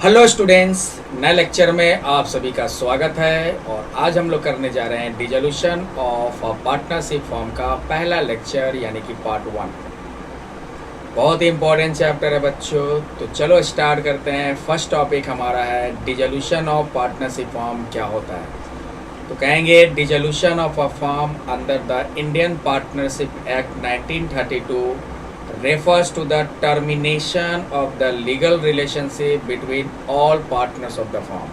Hello students, नए lecture में आप सभी का स्वागत है। और आज हम लोग करने जा रहे हैं dissolution of a partnership form का पहला लेक्चर यानी कि पार्ट 1। बहुत ही इंपॉर्टेंट चैप्टर है बच्चों। तो चलो स्टार्ट करते हैं। फर्स्ट टॉपिक हमारा है डिसोल्यूशन ऑफ पार्टनरशिप फॉर्म क्या होता है। तो कहेंगे dissolution of a form under the Indian partnership act 1932 refers to the termination of the legal relationship between all partners of the firm।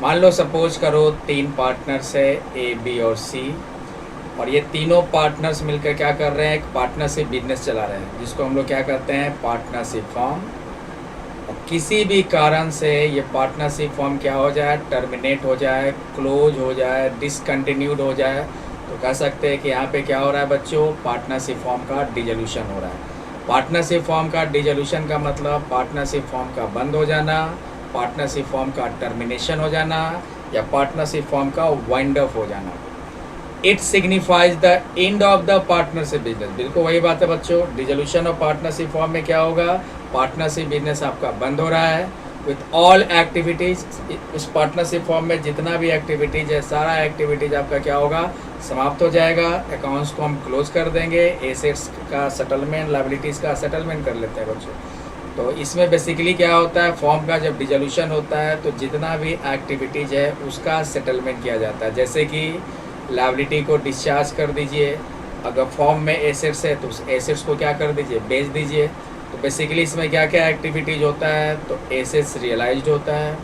मान लो सपोज करो 3 पार्टनर्स है ए बी और सी, और ये तीनों पार्टनर्स मिलकर क्या कर रहे हैं, एक पार्टनरशिप बिजनेस चला रहे हैं जिसको हम लोग क्या करते हैं, पार्टनरशिप फॉर्म। और किसी भी कारण से ये पार्टनरशिप फॉर्म क्या हो जाए, टर्मिनेट हो जाए, क्लोज हो जाए, डिसकंटिन्यूड हो जाए, तो कह सकते हैं कि यहाँ पे क्या हो रहा है बच्चों, पार्टनरशिप फॉर्म का डिसोल्यूशन हो रहा है। पार्टनरशिप फॉर्म का डिसोल्यूशन का मतलब पार्टनरशिप फॉर्म का बंद हो जाना, पार्टनरशिप फॉर्म का टर्मिनेशन हो जाना, या पार्टनरशिप फॉर्म का वाइंड अप हो जाना। It signifies the end of the partnership business. बिल्कुल वही बात है बच्चों। डिसोल्यूशन ऑफ पार्टनरशिप फॉर्म में क्या होगा, पार्टनरशिप बिजनेस आपका बंद हो रहा है विथ ऑल एक्टिविटीज़। उस पार्टनरशिप फॉर्म में जितना भी एक्टिविटीज़ है, सारा एक्टिविटीज़ आपका क्या होगा, समाप्त हो जाएगा। अकाउंट्स को हम क्लोज कर देंगे, एसेट्स का सेटलमेंट, लायबिलिटीज़ का सेटलमेंट कर लेते हैं बच्चों। तो इसमें बेसिकली क्या होता है, फॉर्म का जब डिसोल्यूशन होता है तो जितना भी एक्टिविटीज़ है उसका सेटलमेंट किया जाता है। जैसे कि लायबिलिटी को डिस्चार्ज कर दीजिए, अगर फॉर्म में एसेट्स है तो उस एसेट्स को क्या कर दीजिए, बेच दीजिए। तो बेसिकली इसमें क्या क्या एक्टिविटीज़ होता है, तो एसेट्स रियलाइज्ड होता है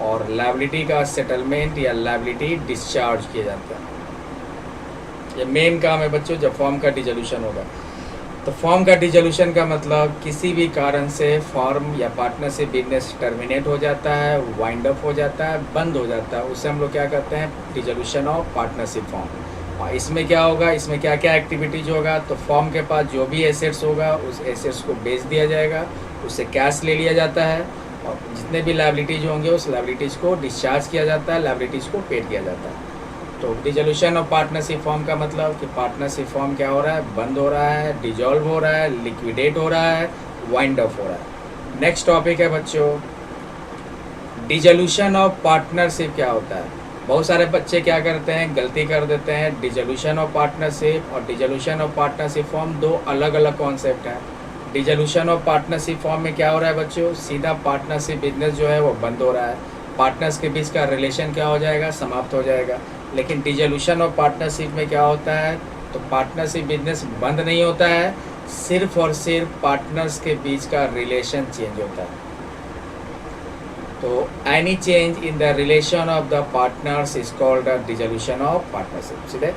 और लायबिलिटी का सेटलमेंट या लायबिलिटी डिस्चार्ज किया जाता है। ये मेन काम है बच्चों जब फॉर्म का डिसोल्यूशन होगा। तो फॉर्म का डिसोल्यूशन का मतलब किसी भी कारण से फॉर्म या पार्टनरशिप बिजनेस टर्मिनेट हो जाता है, वाइंड अप हो जाता है, बंद हो जाता है, उससे हम लोग क्या करते हैं, डिसोल्यूशन ऑफ पार्टनरशिप फॉर्म। और इसमें क्या होगा, इसमें क्या क्या एक्टिविटीज होगा, तो फॉर्म के पास जो भी एसेट्स होगा उस एसेट्स को बेच दिया जाएगा, उससे कैश ले लिया जाता है, और जितने भी लायबिलिटीज़ होंगे उस लायबिलिटीज़ को डिस्चार्ज किया जाता है, लायबिलिटीज़ को पेड किया जाता है। तो डिसोल्यूशन ऑफ पार्टनरशिप फॉर्म का मतलब कि पार्टनरशिप फॉर्म क्या हो रहा है, बंद हो रहा है, डिजॉल्व हो रहा है, लिक्विडेट हो रहा है, वाइंड अप हो रहा है। नेक्स्ट टॉपिक है बच्चों, डिसोल्यूशन ऑफ पार्टनरशिप क्या होता है। बहुत सारे बच्चे क्या करते हैं, गलती कर देते हैं। डिसोल्यूशन ऑफ पार्टनरशिप और डिसोल्यूशन ऑफ पार्टनरशिप फॉर्म दो अलग अलग कॉन्सेप्ट है। डिसोल्यूशन ऑफ पार्टनरशिप फॉर्म में क्या हो रहा है बच्चों, सीधा पार्टनरशिप बिजनेस जो है वो बंद हो रहा है, पार्टनर्स के बीच का रिलेशन क्या हो जाएगा, समाप्त हो जाएगा। लेकिन डिसोल्यूशन ऑफ पार्टनरशिप में क्या होता है, तो पार्टनरशिप बिजनेस बंद नहीं होता है, सिर्फ और सिर्फ पार्टनर्स के बीच का रिलेशन चेंज होता है। तो any change in the relation of the partners is called a dissolution of partnership. सीधे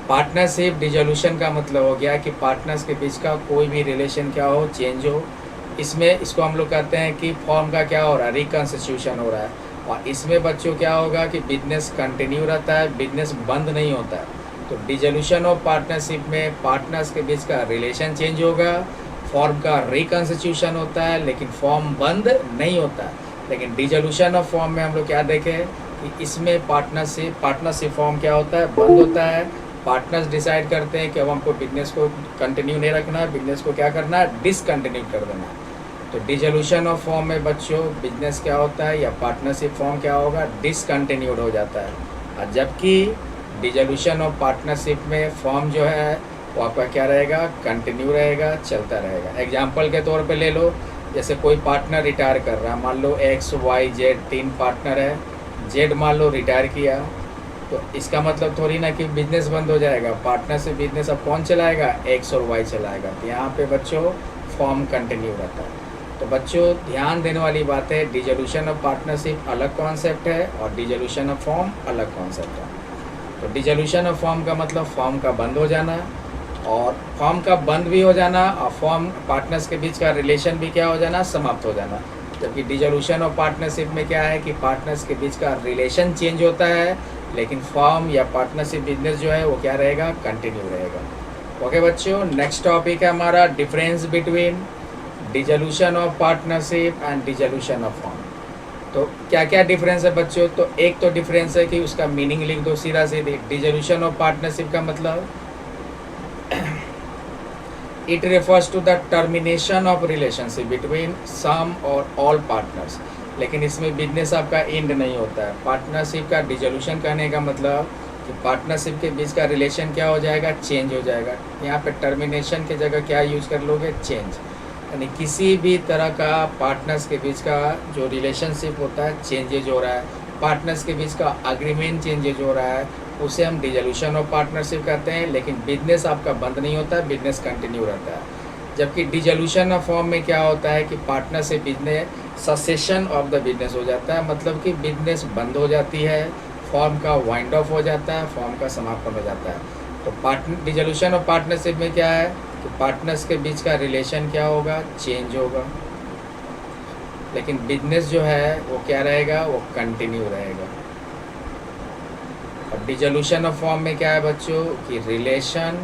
पार्टनरशिप डिसोल्यूशन का मतलब हो गया कि पार्टनर्स के बीच का कोई भी रिलेशन क्या हो, चेंज हो। इसमें इसको हम लोग कहते हैं कि फॉर्म का क्या हो रहा है, रिकन्स्टिट्यूशन हो रहा है। और इसमें बच्चों क्या होगा कि बिजनेस कंटिन्यू रहता है, बिजनेस बंद नहीं होता है। तो डिसोल्यूशन ऑफ पार्टनरशिप में पार्टनर्स के बीच का रिलेशन चेंज होगा, फॉर्म का रिकन्स्टिट्यूशन होता है, लेकिन फॉर्म बंद नहीं होता है। लेकिन डिसोल्यूशन ऑफ फॉर्म में हम लोग क्या देखें कि इसमें पार्टनरशिप फॉर्म क्या होता है, बंद होता है। पार्टनर्स डिसाइड करते हैं कि अब हमको बिजनेस को कंटिन्यू नहीं रखना है, बिजनेस को क्या करना है, डिसकंटिन्यू कर देना है। तो डिसोल्यूशन ऑफ फॉर्म में बच्चों बिजनेस क्या होता है या पार्टनरशिप फॉर्म क्या होगा, डिसकंटिन्यूड हो जाता है। और जबकि डिसोल्यूशन ऑफ पार्टनरशिप में फॉर्म जो है वो आपका क्या रहेगा, कंटिन्यू रहेगा, चलता रहेगा। एग्जाम्पल के तौर पे ले लो, जैसे कोई पार्टनर रिटायर कर रहा है, मान लो एक्स वाई जेड 3 पार्टनर है, जेड मान लो रिटायर किया, तो इसका मतलब थोड़ी ना कि बिजनेस बंद हो जाएगा। पार्टनरशिप बिजनेस अब कौन चलाएगा, एक्स और वाई चलाएगा। तो यहाँ पे बच्चों फॉर्म कंटिन्यू रहता है। तो बच्चों ध्यान देने वाली बात है, डिसोल्यूशन ऑफ पार्टनरशिप अलग कॉन्सेप्ट है और डिसोल्यूशन ऑफ फॉर्म अलग कॉन्सेप्ट है। तो डिसोल्यूशन ऑफ फॉर्म का मतलब फॉर्म का बंद हो जाना, और फॉर्म का बंद भी हो जाना, और फॉर्म पार्टनर्स के बीच का रिलेशन भी क्या हो जाना, समाप्त हो जाना। जबकि डिसोल्यूशन ऑफ पार्टनरशिप में क्या है कि पार्टनर्स के बीच का रिलेशन चेंज होता है, लेकिन फॉर्म या पार्टनरशिप बिजनेस जो है वो क्या रहेगा, कंटिन्यू रहेगा। ओके बच्चों, नेक्स्ट टॉपिक है हमारा difference between dissolution of partnership and dissolution of form. तो क्या क्या डिफरेंस है बच्चों, तो एक तो डिफरेंस है कि उसका मीनिंग लिख दो सीधा सीधे। डिसोल्यूशन ऑफ पार्टनरशिप का मतलब it refers to the termination of relationship between some or all partners. लेकिन इसमें बिजनेस आपका एंड नहीं होता है। पार्टनरशिप का डिजोल्यूशन करने का मतलब कि पार्टनरशिप के बीच का रिलेशन क्या हो जाएगा, चेंज हो जाएगा। यहाँ पे टर्मिनेशन की जगह क्या यूज कर लोगे, चेंज। यानी किसी भी तरह का पार्टनर्स के बीच का जो रिलेशनशिप होता है चेंजेज हो रहा है, पार्टनर्स के बीच का अग्रीमेंट चेंजेज हो रहा है, उसे हम डिजोल्यूशन ऑफ पार्टनरशिप कहते हैं। लेकिन बिजनेस आपका बंद नहीं होता है, बिजनेस कंटिन्यू रहता है। जबकि डिजोल्यूशन ऑफ फॉर्म में क्या होता है कि पार्टनर से business secession of the business हो जाता है, मतलब कि बिजनेस बंद हो जाती है, फॉर्म का वाइंड ऑफ हो जाता है, फॉर्म का समापन हो जाता है। तो पार्टनर डिजोल्यूशन ऑफ पार्टनरशिप में क्या है कि पार्टनर्स के बीच का रिलेशन क्या होगा, चेंज होगा। लेकिन बिजनेस जो है वो क्या रहेगा, वो कंटिन्यू रहेगा। और डिजोल्यूशन ऑफ फॉर्म में क्या है बच्चों कि रिलेशन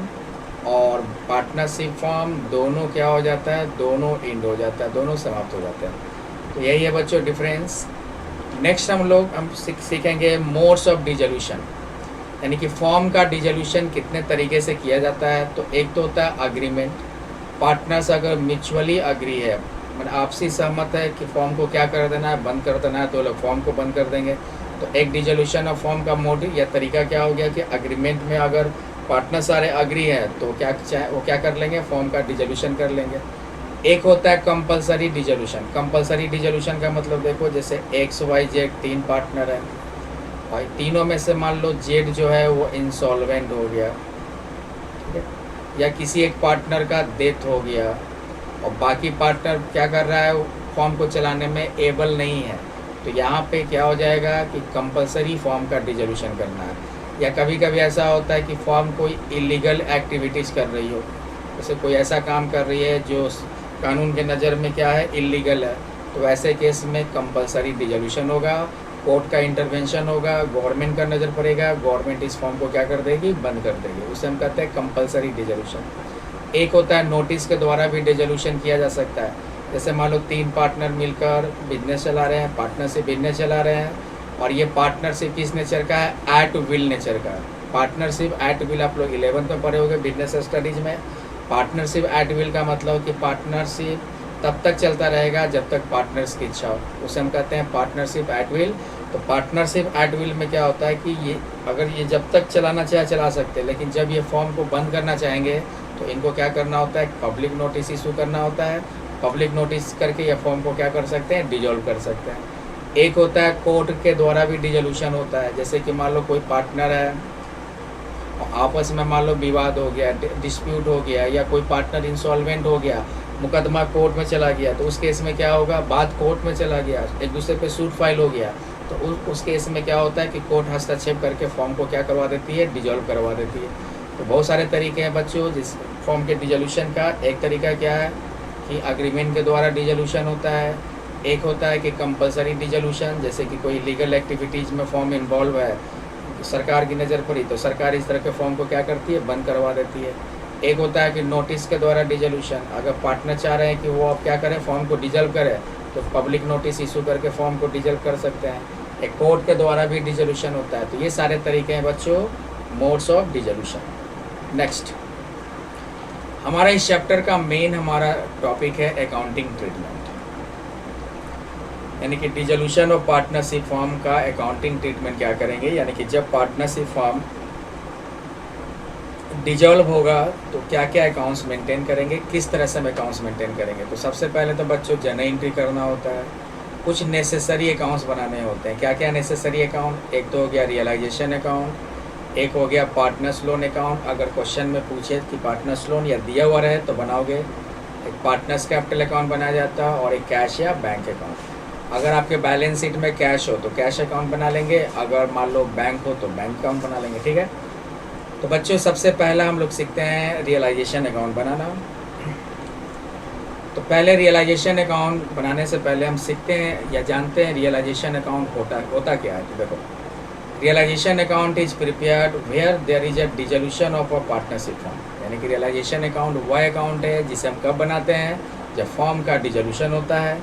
और पार्टनरशिप फॉर्म दोनों क्या हो जाता है, दोनों एंड हो जाता है, दोनों समाप्त हो जाते हैं। तो यही है बच्चों डिफरेंस। नेक्स्ट हम सीखेंगे मोड्स ऑफ डिजोल्यूशन, यानी कि फॉर्म का डिजोल्यूशन कितने तरीके से किया जाता है। तो एक तो होता है अग्रीमेंट, पार्टनर्स अगर म्यूचुअली अग्री है, मतलब आपसी सहमत है कि फॉर्म को क्या कर देना है, बंद कर देना है, तो लोग फॉर्म को बंद कर देंगे। तो एक डिजोल्यूशन ऑफ फॉर्म का मोड या तरीका क्या हो गया कि अग्रीमेंट में अगर पार्टनर सारे अग्री है तो वो क्या कर लेंगे, फॉर्म का डिजोल्यूशन कर लेंगे। एक होता है कंपलसरी डिजोल्यूशन। कंपलसरी डिजोल्यूशन का मतलब देखो, जैसे XYZ 3 पार्टनर है और तीनों में से मान लो जेड जो है वो इंसॉल्वेंट हो गया, ठीक है, या किसी एक पार्टनर का डेथ हो गया और बाकी पार्टनर क्या कर रहा है, फॉर्म को चलाने में एबल नहीं है, तो यहाँ पे क्या हो जाएगा कि कंपलसरी फॉर्म का डिजोल्यूशन करना है। या कभी कभी ऐसा होता है कि फॉर्म कोई इलीगल एक्टिविटीज़ कर रही हो, जैसे कोई ऐसा काम कर रही है जो कानून के नज़र में क्या है, इलीगल है, तो ऐसे केस में कंपलसरी डिजोल्यूशन होगा, कोर्ट का इंटरवेंशन होगा, गवर्नमेंट का नज़र पड़ेगा, गवर्नमेंट इस फॉर्म को क्या कर देगी, बंद कर देगी, उसे हम कहते हैं कंपलसरी डिजोल्यूशन। एक होता है नोटिस के द्वारा भी डिजोल्यूशन किया जा सकता है। जैसे मान लो 3 पार्टनर मिलकर बिजनेस चला रहे हैं, पार्टनरशिप बिजनेस चला रहे हैं, और ये पार्टनरशिप किस नेचर का है, एट विल नेचर का है। पार्टनरशिप एट विल आप लोग 11th में पढ़े होंगे बिजनेस स्टडीज़ में। पार्टनरशिप एट विल का मतलब कि पार्टनरशिप तब तक चलता रहेगा जब तक पार्टनर्स की इच्छा हो, उसे हम कहते हैं पार्टनरशिप एट विल। तो पार्टनरशिप एट विल में क्या होता है कि ये अगर ये जब तक चलाना चाहे चला सकते हैं, लेकिन जब ये फॉर्म को बंद करना चाहेंगे तो इनको क्या करना होता है, पब्लिक नोटिस इशू करना होता है। पब्लिक नोटिस करके ये फॉर्म को क्या कर सकते हैं, डिजोल्व कर सकते हैं। एक होता है कोर्ट के द्वारा भी डिजोल्यूशन होता है। जैसे कि मान लो कोई पार्टनर है, आपस में मान लो विवाद हो गया, डिस्प्यूट हो गया, या कोई पार्टनर इंसॉल्वेंट हो गया, मुकदमा कोर्ट में चला गया, तो उस केस में क्या होगा, बात कोर्ट में चला गया, एक दूसरे पे सूट फाइल हो गया, तो उस केस में क्या होता है कि कोर्ट हस्तक्षेप करके फॉर्म को क्या करवा देती है, डिजोल्व करवा देती है। तो बहुत सारे तरीके हैं बच्चों जिस फॉर्म के डिजोल्यूशन का। एक तरीका क्या है कि अग्रीमेंट के द्वारा डिजोल्यूशन होता है। एक होता है कि कंपलसरी डिजोल्यूशन, जैसे कि कोई लीगल एक्टिविटीज़ में फॉर्म इन्वॉल्व है, तो सरकार की नज़र पड़ी तो सरकार इस तरह के फॉर्म को क्या करती है, बंद करवा देती है। एक होता है कि नोटिस के द्वारा डिजोल्यूशन, अगर पार्टनर चाह रहे हैं कि वो अब क्या करें, फॉर्म को डिजोल्व करें, तो पब्लिक नोटिस इशू करके फॉर्म को डिजोल्व कर सकते हैं। एक कोर्ट के द्वारा भी डिजोल्यूशन होता है। तो ये सारे तरीके हैं बच्चों मोड्स ऑफ डिजोल्यूशन। नेक्स्ट हमारा इस चैप्टर का मेन हमारा टॉपिक है अकाउंटिंग ट्रीटमेंट, यानी कि डिजोल्यूशन ऑफ पार्टनरशिप फॉर्म का अकाउंटिंग ट्रीटमेंट क्या करेंगे, यानी कि जब पार्टनरशिप फॉर्म डिजोल्व होगा तो क्या क्या अकाउंट्स मेंटेन करेंगे, किस तरह से हम अकाउंट्स मेंटेन करेंगे। तो सबसे पहले तो बच्चों जर्नल एंट्री करना होता है, कुछ नेसेसरी अकाउंट्स बनाने होते हैं। क्या क्या नेसेसरी अकाउंट, एक तो हो गया रियलाइजेशन अकाउंट, एक हो गया पार्टनर्स लोन अकाउंट। अगर क्वेश्चन में पूछे कि पार्टनर्स लोन या दिया हुआ रहे तो बनाओगे, एक पार्टनर्स कैपिटल अकाउंट बनाया जाता है, और एक कैश या बैंक अकाउंट। अगर आपके बैलेंस शीट में कैश हो तो कैश अकाउंट बना लेंगे, अगर मान लो बैंक हो तो बैंक अकाउंट बना लेंगे, ठीक है। तो बच्चों सबसे पहला हम लोग सीखते हैं रियलाइजेशन अकाउंट बनाना। तो पहले रियलाइजेशन अकाउंट बनाने से पहले हम सीखते हैं या जानते हैं रियलाइजेशन अकाउंट होता क्या है। तो देखो, realisation account is prepared where there is a dissolution of a partnership form, यानी कि रियलाइजेशन अकाउंट वह अकाउंट है जिसे हम कब बनाते हैं, जब फॉर्म का डिसोल्यूशन होता है,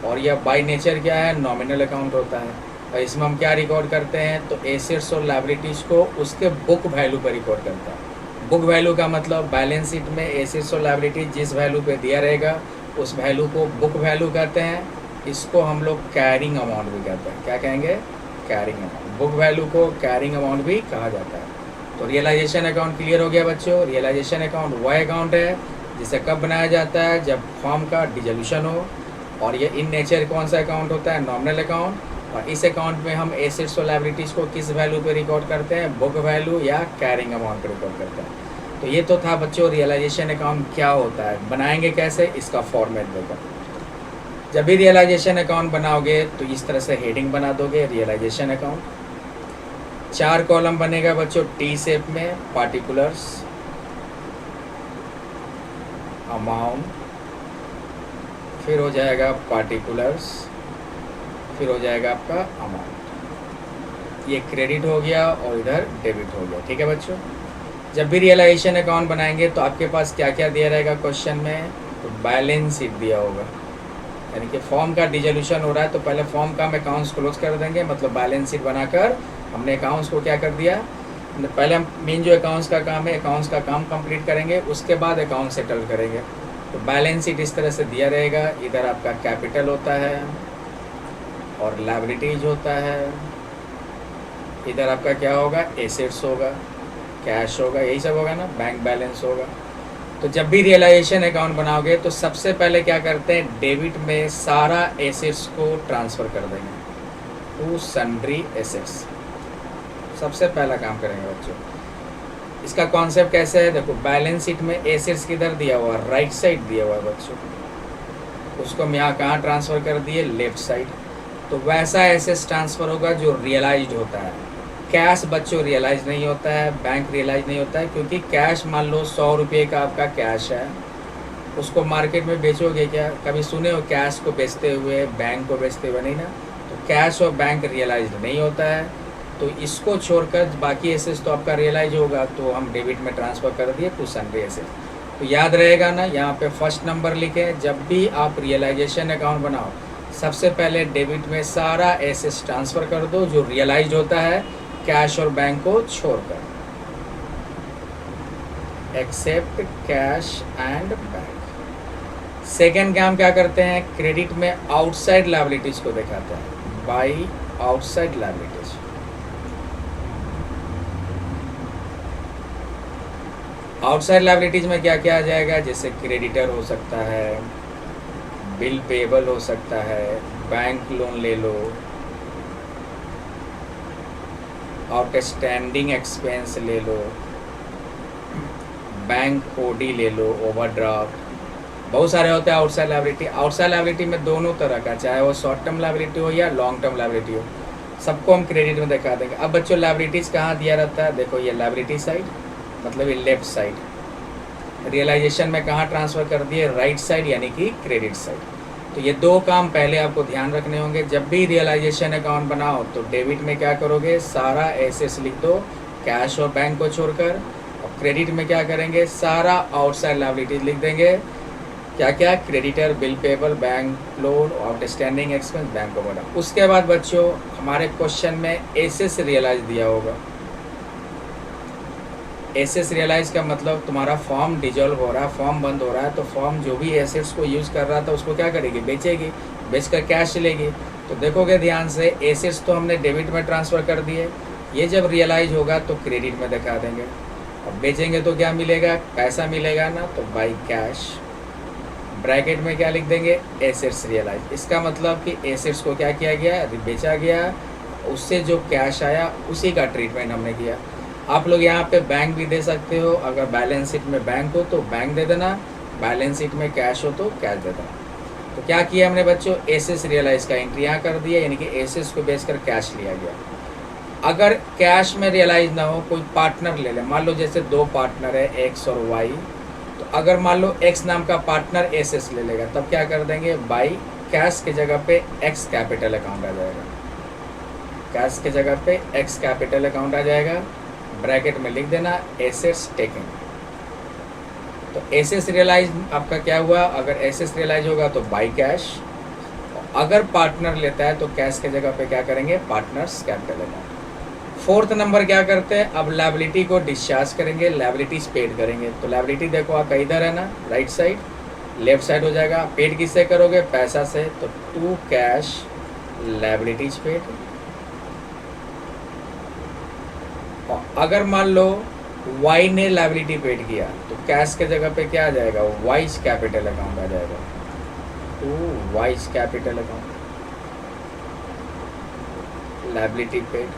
और यह बाय नेचर क्या है, नॉमिनल अकाउंट होता है। और इसमें हम क्या रिकॉर्ड करते हैं, तो एसेट्स और लायबिलिटीज़ को उसके बुक वैल्यू पर रिकॉर्ड करते हैं। बुक वैल्यू का मतलब बैलेंस शीट में एसेट्स और लायबिलिटी जिस वैल्यू पे दिया रहेगा उस वैल्यू को बुक वैल्यू कहते हैं। इसको हम लोग कैरिंग अमाउंट भी कहते हैं। क्या कहेंगे? Carrying amount. बुक वैल्यू को कैरिंग अमाउंट भी कहा जाता है। तो रियलाइजेशन अकाउंट क्लियर हो गया बच्चों। रियलाइजेशन अकाउंट वह अकाउंट है जिसे कब बनाया जाता है? जब फर्म का डिसोल्यूशन हो। और ये इन नेचर कौन सा अकाउंट होता है? Nominal account. और इस अकाउंट में हम एसेट्स और लायबिलिटीज़ को किस वैल्यू पे रिकॉर्ड करते हैं? बुक वैल्यू या कैरिंग अमाउंट पे रिकॉर्ड करते हैं। तो ये तो था बच्चों रियलाइजेशन अकाउंट क्या होता है, बनाएंगे कैसे, इसका फॉर्मेट देखो। जब भी रियलाइजेशन अकाउंट बनाओगे तो इस तरह से हेडिंग बना दोगे रियलाइजेशन अकाउंट। 4 कॉलम बनेगा बच्चों टी शेप में, पार्टिकुलर्स, अमाउंट, फिर हो जाएगा पार्टिकुलर्स, फिर हो जाएगा आपका अमाउंट। ये क्रेडिट हो गया और इधर डेबिट हो गया। ठीक है बच्चों। जब भी रियलाइजेशन अकाउंट बनाएंगे तो आपके पास क्या क्या दिया रहेगा क्वेश्चन में? तो बैलेंस शीट दिया होगा, यानी कि फॉर्म का डिसोल्यूशन हो रहा है तो पहले फॉर्म का हम अकाउंट्स क्लोज कर देंगे, मतलब बैलेंस शीट बनाकर हमने अकाउंट्स को क्या कर दिया, पहले हम मेन जो अकाउंट्स का काम है अकाउंट्स का काम कंप्लीट करेंगे, उसके बाद अकाउंट सेटल करेंगे। तो बैलेंस शीट इस तरह से दिया रहेगा। इधर आपका कैपिटल होता है और लायबिलिटीज होता है। इधर आपका क्या होगा? एसेट्स होगा, कैश होगा, यही सब होगा ना, बैंक बैलेंस होगा। तो जब भी रियलाइजेशन अकाउंट बनाओगे तो सबसे पहले क्या करते हैं? डेबिट में सारा एसेट्स को ट्रांसफ़र कर देंगे टू सन्ड्री एसेट्स। सबसे पहला काम करेंगे बच्चों। इसका कॉन्सेप्ट कैसे है? देखो बैलेंस शीट में एसेट्स किधर दिया हुआ है? राइट साइड दिया हुआ है बच्चों। उसको हम यहाँ कहाँ ट्रांसफ़र कर दिए? Left side. तो वैसा एसेट्स ट्रांसफ़र होगा जो रियलाइज्ड होता है। कैश बच्चों रियलाइज नहीं होता है, बैंक रियलाइज नहीं होता है, क्योंकि कैश मान लो 100 रुपये का आपका कैश है, उसको मार्केट में बेचोगे क्या? कभी सुने हो कैश को बेचते हुए, बैंक को बेचते हुए? नहीं ना। तो कैश और बैंक रियलाइज नहीं होता है, तो इसको छोड़कर बाकी एसेट्स तो आपका रियलाइज होगा, तो हम डेबिट में ट्रांसफ़र कर दिए टू सन्ड्री एसेट्स। तो याद रहेगा ना, यहाँ पे फर्स्ट नंबर लिखे, जब भी आप रियलाइजेशन अकाउंट बनाओ सबसे पहले डेबिट में सारा एसेट्स ट्रांसफ़र कर दो जो रियलाइज होता है, कैश और बैंक को छोड़कर, except cash and bank. Second काम क्या करते हैं? क्रेडिट में आउटसाइड लायबिलिटीज को दिखाते हैं, by outside liabilities. Outside liabilities में क्या क्या आ जाएगा? जैसे क्रेडिटर हो सकता है, बिल पेबल हो सकता है, बैंक लोन ले लो, आउटस्टैंडिंग एक्सपेंस ले लो, बैंक ओडी ले लो, ओवरड्राफ्ट, बहुत सारे होते हैं आउटसाइड लायबिलिटी। आउटसाइड लायबिलिटी में दोनों तरह का, चाहे वो शॉर्ट टर्म लायबिलिटी हो या लॉन्ग टर्म लायबिलिटी हो, सबको हम क्रेडिट में दिखा देंगे। अब बच्चों लायबिलिटीज़ कहाँ दिया रहता है? देखो ये लायबिलिटी साइड, मतलब ये लेफ्ट साइड। रियलाइजेशन में कहाँ ट्रांसफ़र कर दिए? राइट साइड, यानी कि क्रेडिट साइड। तो ये 2 काम पहले आपको ध्यान रखने होंगे। जब भी रियलाइजेशन अकाउंट बनाओ तो डेबिट में क्या करोगे? सारा एसेट्स लिख दो कैश और बैंक को छोड़कर, और क्रेडिट में क्या करेंगे? सारा आउटसाइड लायबिलिटीज लिख देंगे। क्या क्या? Creditor, bill payable, bank loan, outstanding expense, bank overdraft. उसके बाद बच्चों हमारे क्वेश्चन में एसेट्स रियलाइज दिया होगा। एसेट्स रियलाइज का मतलब तुम्हारा फॉर्म डिजॉल्व हो रहा है, फॉर्म बंद हो रहा है, तो फॉर्म जो भी एसेट्स को यूज़ कर रहा था उसको क्या करेगी? बेचेगी, बेचकर कैश लेगी। तो देखोगे ध्यान से, एसेट्स तो हमने डेबिट में ट्रांसफ़र कर दिए, ये जब रियलाइज होगा तो क्रेडिट में दिखा देंगे। अब बेचेंगे तो क्या मिलेगा? पैसा मिलेगा ना, तो बाई कैश। ब्रैकेट में क्या लिख देंगे? Assets realise. इसका मतलब कि एसेट्स को क्या किया गया? बेचा गया, उससे जो कैश आया उसी का ट्रीटमेंट हमने किया। आप लोग यहाँ पे बैंक भी दे सकते हो, अगर बैलेंस शीट में बैंक हो तो बैंक दे देना, बैलेंस शीट में कैश हो तो कैश दे देना। तो क्या किया हमने बच्चों? एसेट्स रियलाइज का एंट्री यहाँ कर दिया, यानी कि एसेट्स को बेचकर कैश लिया गया। अगर कैश में रियलाइज ना हो, कोई पार्टनर ले ले, मान लो जैसे 2 पार्टनर है एक्स और वाई, तो अगर मान लो एक्स नाम का पार्टनर एसेट्स ले लेगा, तब क्या कर देंगे? बाई कैश के जगह पे एक्स कैपिटल अकाउंट आ जाएगा, कैश के जगह पे एक्स कैपिटल अकाउंट आ जाएगा। ब्रैकेट में लिख देना एसेट्स टेकिंग। तो एसेट्स रियलाइज आपका क्या हुआ? अगर एसेट्स रियलाइज होगा तो बाई कैश, अगर पार्टनर लेता है तो कैश के जगह पे क्या करेंगे? Partners capital account. Fourth number क्या करते हैं, अब लायबिलिटी को डिस्चार्ज करेंगे, लायबिलिटीज पेड करेंगे। तो लायबिलिटी देखो आपका इधर है ना, राइट साइड, लेफ्ट साइड हो जाएगा। पेड किससे करोगे, पैसा से, तो टू कैश लायबिलिटीज पेड। और अगर मान लो वाई ने लायबिलिटी पेड किया तो कैश के जगह पे क्या आ जाएगा, वाइज कैपिटल अकाउंट आ जाएगा, to Y's capital account liability paid.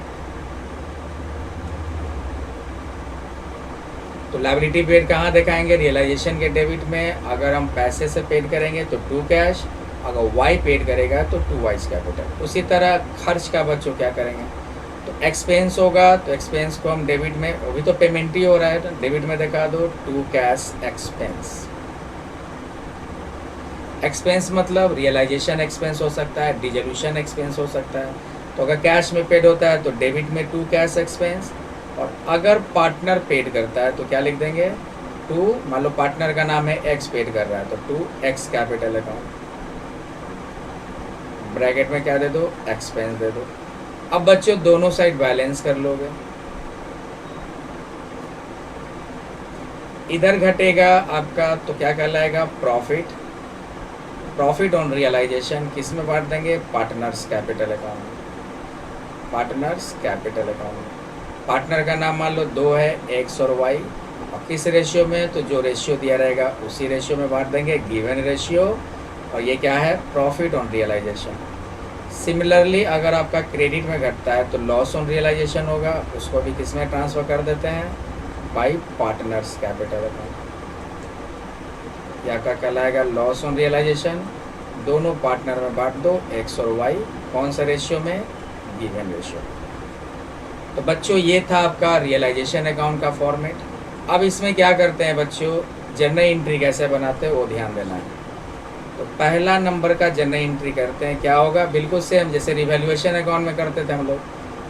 तो लायबिलिटी पेड कहाँ दिखाएंगे, रियलाइजेशन के डेबिट में। अगर हम पैसे से पेड करेंगे तो टू कैश, अगर वाई पेड करेगा तो टू वाइज कैपिटल। उसी तरह खर्च का बच्चों क्या करेंगे, तो एक्सपेंस होगा तो एक्सपेंस को हम डेबिट में, अभी तो पेमेंट ही हो रहा है, तो डेबिट में दिखा दो टू कैश एक्सपेंस। एक्सपेंस मतलब रियलाइजेशन एक्सपेंस हो सकता है, डिजोल्यूशन एक्सपेंस हो सकता है। तो अगर कैश में पेड होता है तो डेबिट में टू कैश एक्सपेंस, और अगर पार्टनर पेड करता है तो क्या लिख देंगे, टू, मान लो पार्टनर का नाम है एक्स पेड कर रहा है तो to X capital account, bracket में क्या दे दो, एक्सपेंस दे दो। अब बच्चों दोनों साइड बैलेंस कर लोगे, इधर घटेगा आपका तो क्या कहलाएगा, प्रॉफिट। प्रॉफिट ऑन रियलाइजेशन किस में बांट देंगे, partners capital account, partners capital account. Partner का नाम मान लो दो है, एक्स और वाई, और किस रेशियो में, तो जो रेशियो दिया रहेगा उसी रेशियो में बांट देंगे, गिवन रेशियो। और ये क्या है, प्रॉफिट ऑन रियलाइजेशन। सिमिलरली अगर आपका क्रेडिट में घटता है तो लॉस ऑन रियलाइजेशन होगा, उसको भी किस में ट्रांसफ़र कर देते हैं, बाई पार्टनर्स कैपिटल अकाउंट। क्या क्या कहलाएगा, लॉस ऑन रियलाइजेशन, दोनों पार्टनर में बांट दो, एक्स और वाई, कौन सा रेशियो में, गिवन रेशियो। तो बच्चों ये था आपका रियलाइजेशन अकाउंट का फॉर्मेट। अब इसमें क्या करते हैं बच्चों, जनरल एंट्री कैसे बनाते हैं वो ध्यान देना है। तो पहला नंबर का जनरल एंट्री करते हैं, क्या होगा, बिल्कुल सेम जैसे रिवैल्यूएशन अकाउंट में करते थे हम लोग।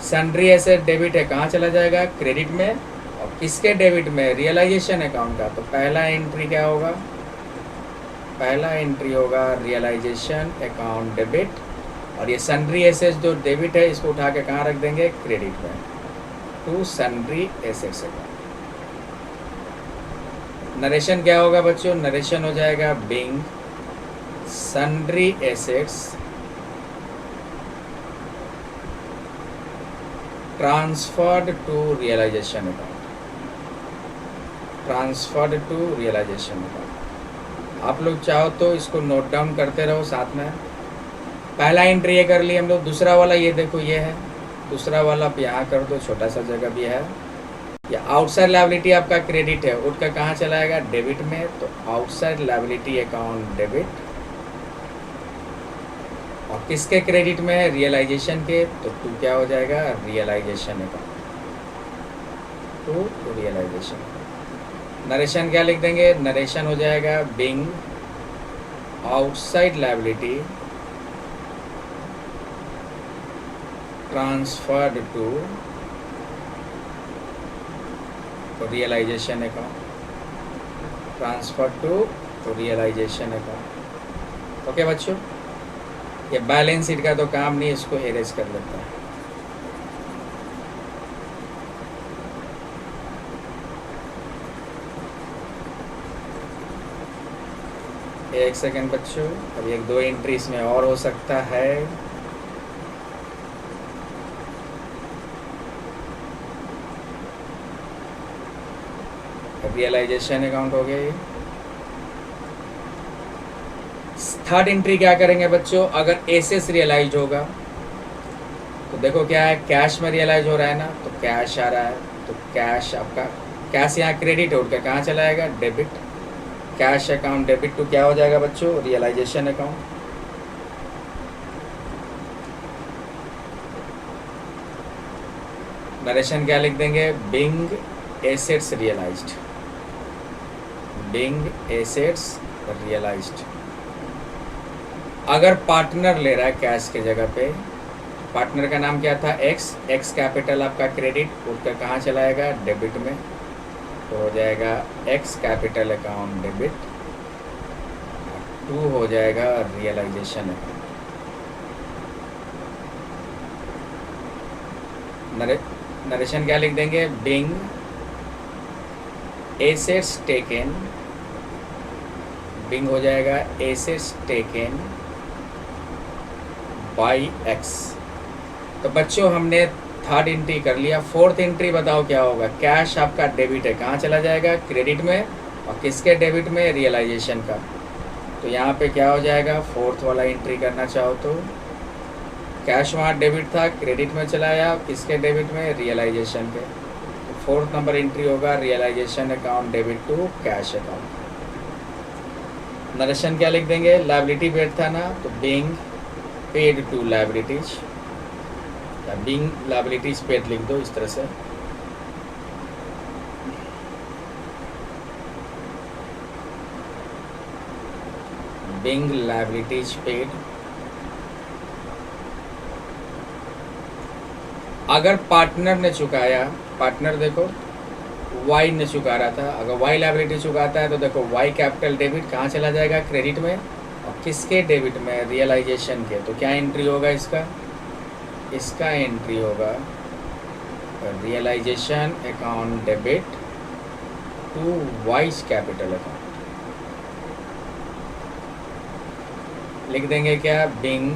सन्ड्री एसेट डेबिट है, कहाँ चला जाएगा, क्रेडिट में, और किसके डेबिट में, रियलाइजेशन अकाउंट का। तो पहला एंट्री क्या होगा, पहला एंट्री होगा रियलाइजेशन अकाउंट डेबिट, और ये सन्ड्री एसेट्स जो डेबिट है इसको उठा के कहाँ रख देंगे, क्रेडिट में, to sundry assets account. Narration क्या होगा बच्चों, नरेशन हो जाएगा being sundry assets transferred to realisation account, transferred to realisation account. आप लोग चाहो तो इसको नोट डाउन करते रहो साथ में। पहला एंट्री ये कर लिए हम लोग, दूसरा वाला ये देखो ये है, दूसरा वाला आप यहाँ कर दो, छोटा सा जगह भी है। या आउटसाइड लायबिलिटी आपका क्रेडिट है, उठ कर कहाँ चलाएगा, डेबिट में, तो आउटसाइड लायबिलिटी अकाउंट डेबिट। और किसके क्रेडिट में है, रियलाइजेशन के, तो टू क्या हो जाएगा, realisation account, to realisation. Narration क्या लिख देंगे, नरेशन हो जाएगा being outside liability transferred to realisation account, transfer to realisation account. Okay बच्चों, ये बैलेंस शीट का तो काम नहीं, इसको एरेज कर लेता है। एक सेकेंड बच्चों, अब एक दो एंट्री इसमें और हो सकता है। रियलाइजेशन अकाउंट हो गया ये। थर्ड एंट्री क्या करेंगे बच्चों, अगर एसेस रियलाइज होगा तो देखो क्या है, कैश में रियलाइज हो रहा है ना, तो कैश आ रहा है, तो कैश आपका, कैश यहाँ क्रेडिट है, उठकर कहाँ चला जाएगा, debit. Cash account debit to क्या हो जाएगा बच्चों, रियलाइजेशन अकाउंट। नरेशन क्या लिख देंगे, being assets realised, being assets realised. अगर पार्टनर ले रहा है कैश के जगह पे, पार्टनर का नाम क्या था, एक्स, एक्स कैपिटल आपका क्रेडिट उठकर कहाँ चलाएगा, डेबिट में, तो हो जाएगा X capital account debit, to हो जाएगा रियलाइजेशन अकाउंट। नरेशन क्या लिख देंगे, बिंग एसेट्स टेकन, बिंग हो जाएगा एसेट्स टेकन बाई एक्स। तो बच्चों हमने थर्ड एंट्री कर लिया, फोर्थ एंट्री बताओ क्या होगा। कैश आपका डेबिट है, कहाँ चला जाएगा, क्रेडिट में, और किसके डेबिट में, रियलाइजेशन का। तो यहाँ पे क्या हो जाएगा, फोर्थ वाला एंट्री करना चाहो तो कैश वहाँ डेबिट था, क्रेडिट में चला आया, किसके डेबिट में, रियलाइजेशन के। तो फोर्थ नंबर एंट्री होगा realisation account debit to cash account. Narration क्या लिख देंगे, लायबिलिटी पेड था ना, तो बीइंग पेड टू लायबिलिटीज, या बीइंग लायबिलिटीज पेड लिख दो इस तरह से। Being liabilities paid. अगर पार्टनर ने चुकाया, पार्टनर देखो वाई ने चुका रहा था, अगर वाई लायबिलिटी चुकाता है तो देखो वाई कैपिटल डेबिट कहाँ चला जाएगा, क्रेडिट में, और किसके डेबिट में, रियलाइजेशन के। तो क्या एंट्री होगा इसका, इसका एंट्री होगा realisation account debit to Y's capital account. लिख देंगे क्या, being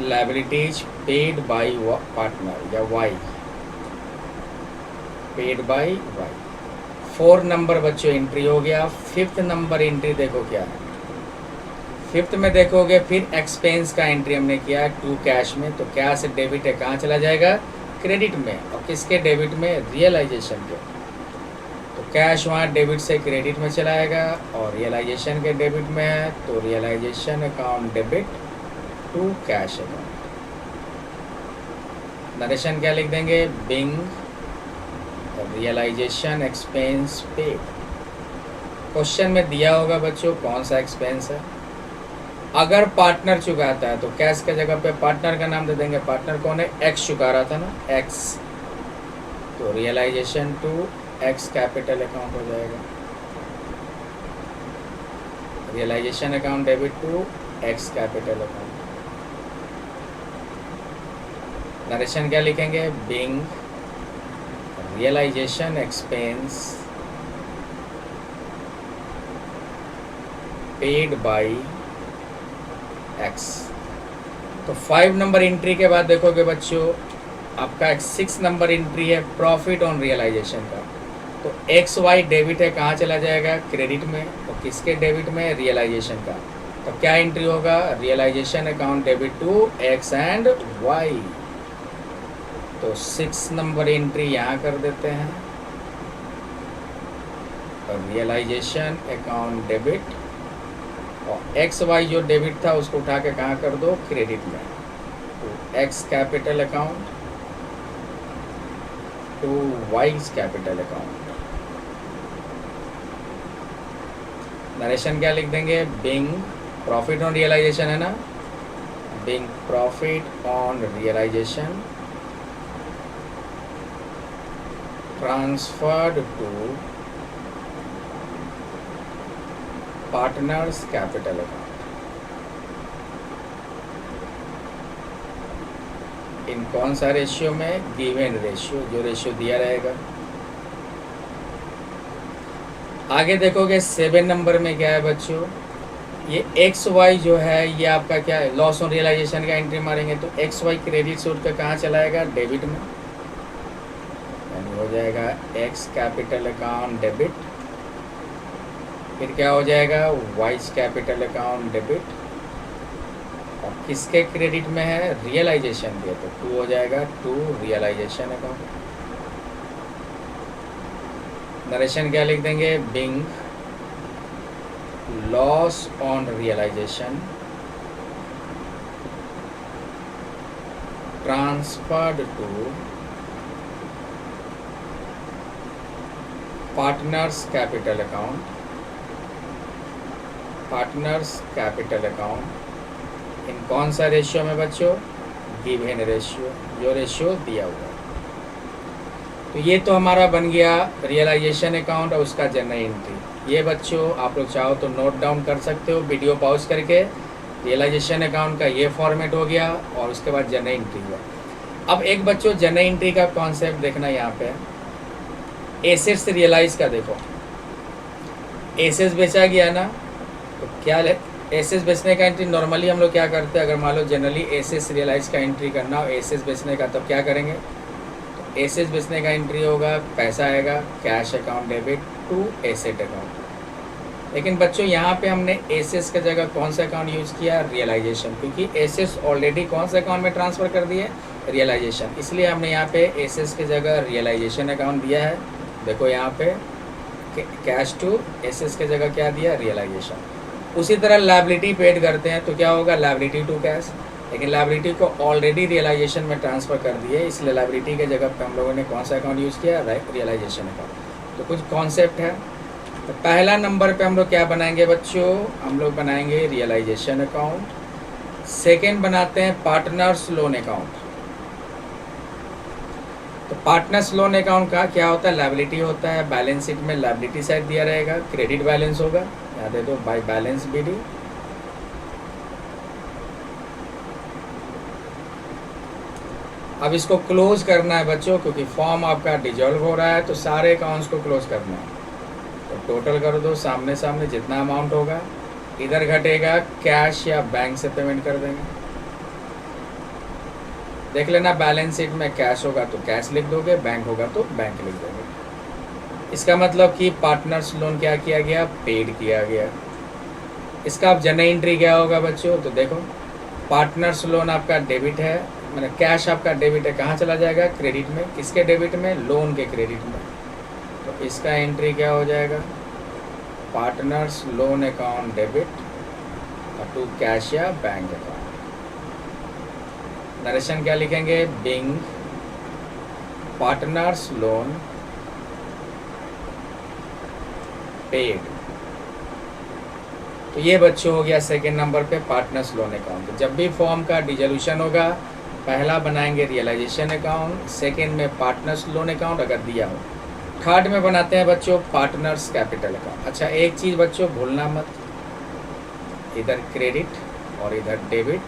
liabilities paid by partner या Y, paid by Y. 4 number बच्चों एंट्री हो गया। फिफ्थ नंबर एंट्री देखो क्या है, फिफ्थ में देखोगे फिर एक्सपेंस का एंट्री हमने किया टू कैश में। तो कैश डेबिट है, कहाँ चला जाएगा, क्रेडिट में, और किसके डेबिट में, रियलाइजेशन के। तो कैश वहाँ डेबिट से क्रेडिट में चलाएगा, और रियलाइजेशन के डेबिट में है, तो realisation account debit to cash account. Narration क्या लिख देंगे, being realisation expense paid. Question में दिया होगा बच्चों कौन सा एक्सपेंस है। अगर पार्टनर चुकाता है तो कैश के जगह पे पार्टनर का नाम दे देंगे, पार्टनर कौन है, एक्स चुका रहा था ना, एक्स। तो realisation to X capital account हो जाएगा, realisation account debit to X capital account. Narration क्या लिखेंगे, being realisation expense paid by X. तो 5 नंबर एंट्री के बाद देखोगे बच्चों आपका 6 नंबर एंट्री है प्रॉफिट ऑन रियलाइजेशन का। तो एक्स वाई डेबिट है, कहाँ चला जाएगा, क्रेडिट में, और किसके डेबिट में, रियलाइजेशन का। तो क्या एंट्री होगा, realisation account debit to X and Y. तो 6 नंबर एंट्री यहाँ कर देते हैं, और रियलाइजेशन अकाउंट डेबिट, और एक्स वाई जो डेबिट था उसको उठा के कहाँ कर दो, क्रेडिट में। तो X capital account to Y's capital account. Narration क्या लिख देंगे, बिंग प्रॉफिट ऑन रियलाइजेशन है ना, being profit on realisation transferred to partners capital account. इन कौन सा रेशियो में, गिवन रेशियो, जो रेशियो दिया रहेगा। आगे देखोगे 7 नंबर में क्या है बच्चों, ये एक्स वाई जो है ये आपका क्या है, लॉस ऑन रियलाइजेशन का एंट्री मारेंगे। तो एक्स वाई क्रेडिट से उठकर कहाँ चलाएगा, डेबिट में, यानी हो जाएगा एक्स कैपिटल अकाउंट डेबिट। फिर क्या हो जाएगा, वाइज कैपिटल अकाउंट डेबिट, और किसके क्रेडिट में है, रियलाइजेशन के। तो 2 हो जाएगा टू रियलाइजेशन अकाउंट। नरेशन क्या लिख देंगे, being loss on realisation transferred to partners capital account, partners capital account. इन कौन सा रेशियो में बच्चों, गिवन रेशियो, जो रेशियो दिया हुआ है। तो ये तो हमारा बन गया रियलाइजेशन अकाउंट और उसका जनरल एंट्री। ये बच्चों आप लोग चाहो तो नोट डाउन कर सकते हो वीडियो पॉज करके। रियलाइजेशन अकाउंट का ये फॉर्मेट हो गया और उसके बाद जनरल एंट्री हुआ। अब एक बच्चों जनरल एंट्री का कॉन्सेप्ट देखना, यहाँ पे एसेट्स रियलाइज का देखो, एसेट्स बेचा गया ना, तो क्या एसेट्स बेचने का एंट्री नॉर्मली हम लोग क्या करते हैं, अगर मान लो जनरली एसेट्स रियलाइज का एंट्री करना हो एसेट्स बेचने का, तब क्या करेंगे, तो एसेट्स बेचने का एंट्री होगा, पैसा आएगा cash account debit to asset account. लेकिन बच्चों यहाँ पे हमने एसेट्स की जगह कौन सा अकाउंट यूज़ किया, रियलाइजेशन, क्योंकि एसेट्स ऑलरेडी कौन से अकाउंट में ट्रांसफ़र कर दिए, रियलाइजेशन, इसलिए हमने यहाँ पे एसेट्स की जगह रियलाइजेशन अकाउंट दिया है। देखो यहाँ पे कैश टू एसेट्स की जगह क्या दिया, रियलाइजेशन। उसी तरह लायबिलिटी पेड करते हैं तो क्या होगा, लायबिलिटी टू कैश, लेकिन लायबिलिटी को ऑलरेडी रियलाइजेशन में ट्रांसफ़र कर दिए, इसलिए लायबिलिटी के जगह पे हम लोगों ने कौन सा अकाउंट यूज़ किया, रियलाइजेशन अकाउंट। तो कुछ कॉन्सेप्ट है, तो पहला नंबर पे हम लोग क्या बनाएंगे बच्चों, हम लोग बनाएंगे रियलाइजेशन अकाउंट। सेकेंड बनाते हैं पार्टनर्स लोन अकाउंट। तो पार्टनर्स लोन अकाउंट का क्या होता है, लायबिलिटी होता है, बैलेंस शीट में लायबिलिटी साइड दिया रहेगा, क्रेडिट बैलेंस होगा, यहाँ दे दो बाय बैलेंस बीडी। अब इसको क्लोज करना है बच्चों, क्योंकि फॉर्म आपका डिजॉल्व हो रहा है तो सारे अकाउंट्स को क्लोज करना है। तो टोटल कर दो सामने सामने, जितना अमाउंट होगा इधर घटेगा, कैश या बैंक से पेमेंट कर देंगे। देख लेना बैलेंस शीट में कैश होगा तो कैश लिख दोगे, बैंक होगा तो बैंक लिख दोगे। इसका मतलब कि पार्टनर्स लोन क्या किया गया, पेड किया गया। इसका अब जनरल एंट्री क्या होगा बच्चों, तो देखो पार्टनर्स लोन आपका डेबिट है, मतलब कैश आपका डेबिट है, कहाँ चला जाएगा, क्रेडिट में। किसके डेबिट में, लोन के क्रेडिट में। तो इसका एंट्री क्या हो जाएगा, partners loan account debit to cash या बैंक अकाउंट। नरेशन क्या लिखेंगे, बिंग पार्टनर्स लोन पेड। तो ये बच्चों हो गया सेकेंड नंबर पे पार्टनर्स लोन अकाउंट। जब भी फॉर्म का डिजोल्यूशन होगा, पहला बनाएंगे रियलाइजेशन अकाउंट, सेकेंड में पार्टनर्स लोन अकाउंट अगर दिया हो, थर्ड में बनाते हैं बच्चों पार्टनर्स कैपिटल अकाउंट। अच्छा एक चीज़ बच्चों भूलना मत, इधर क्रेडिट और इधर डेबिट,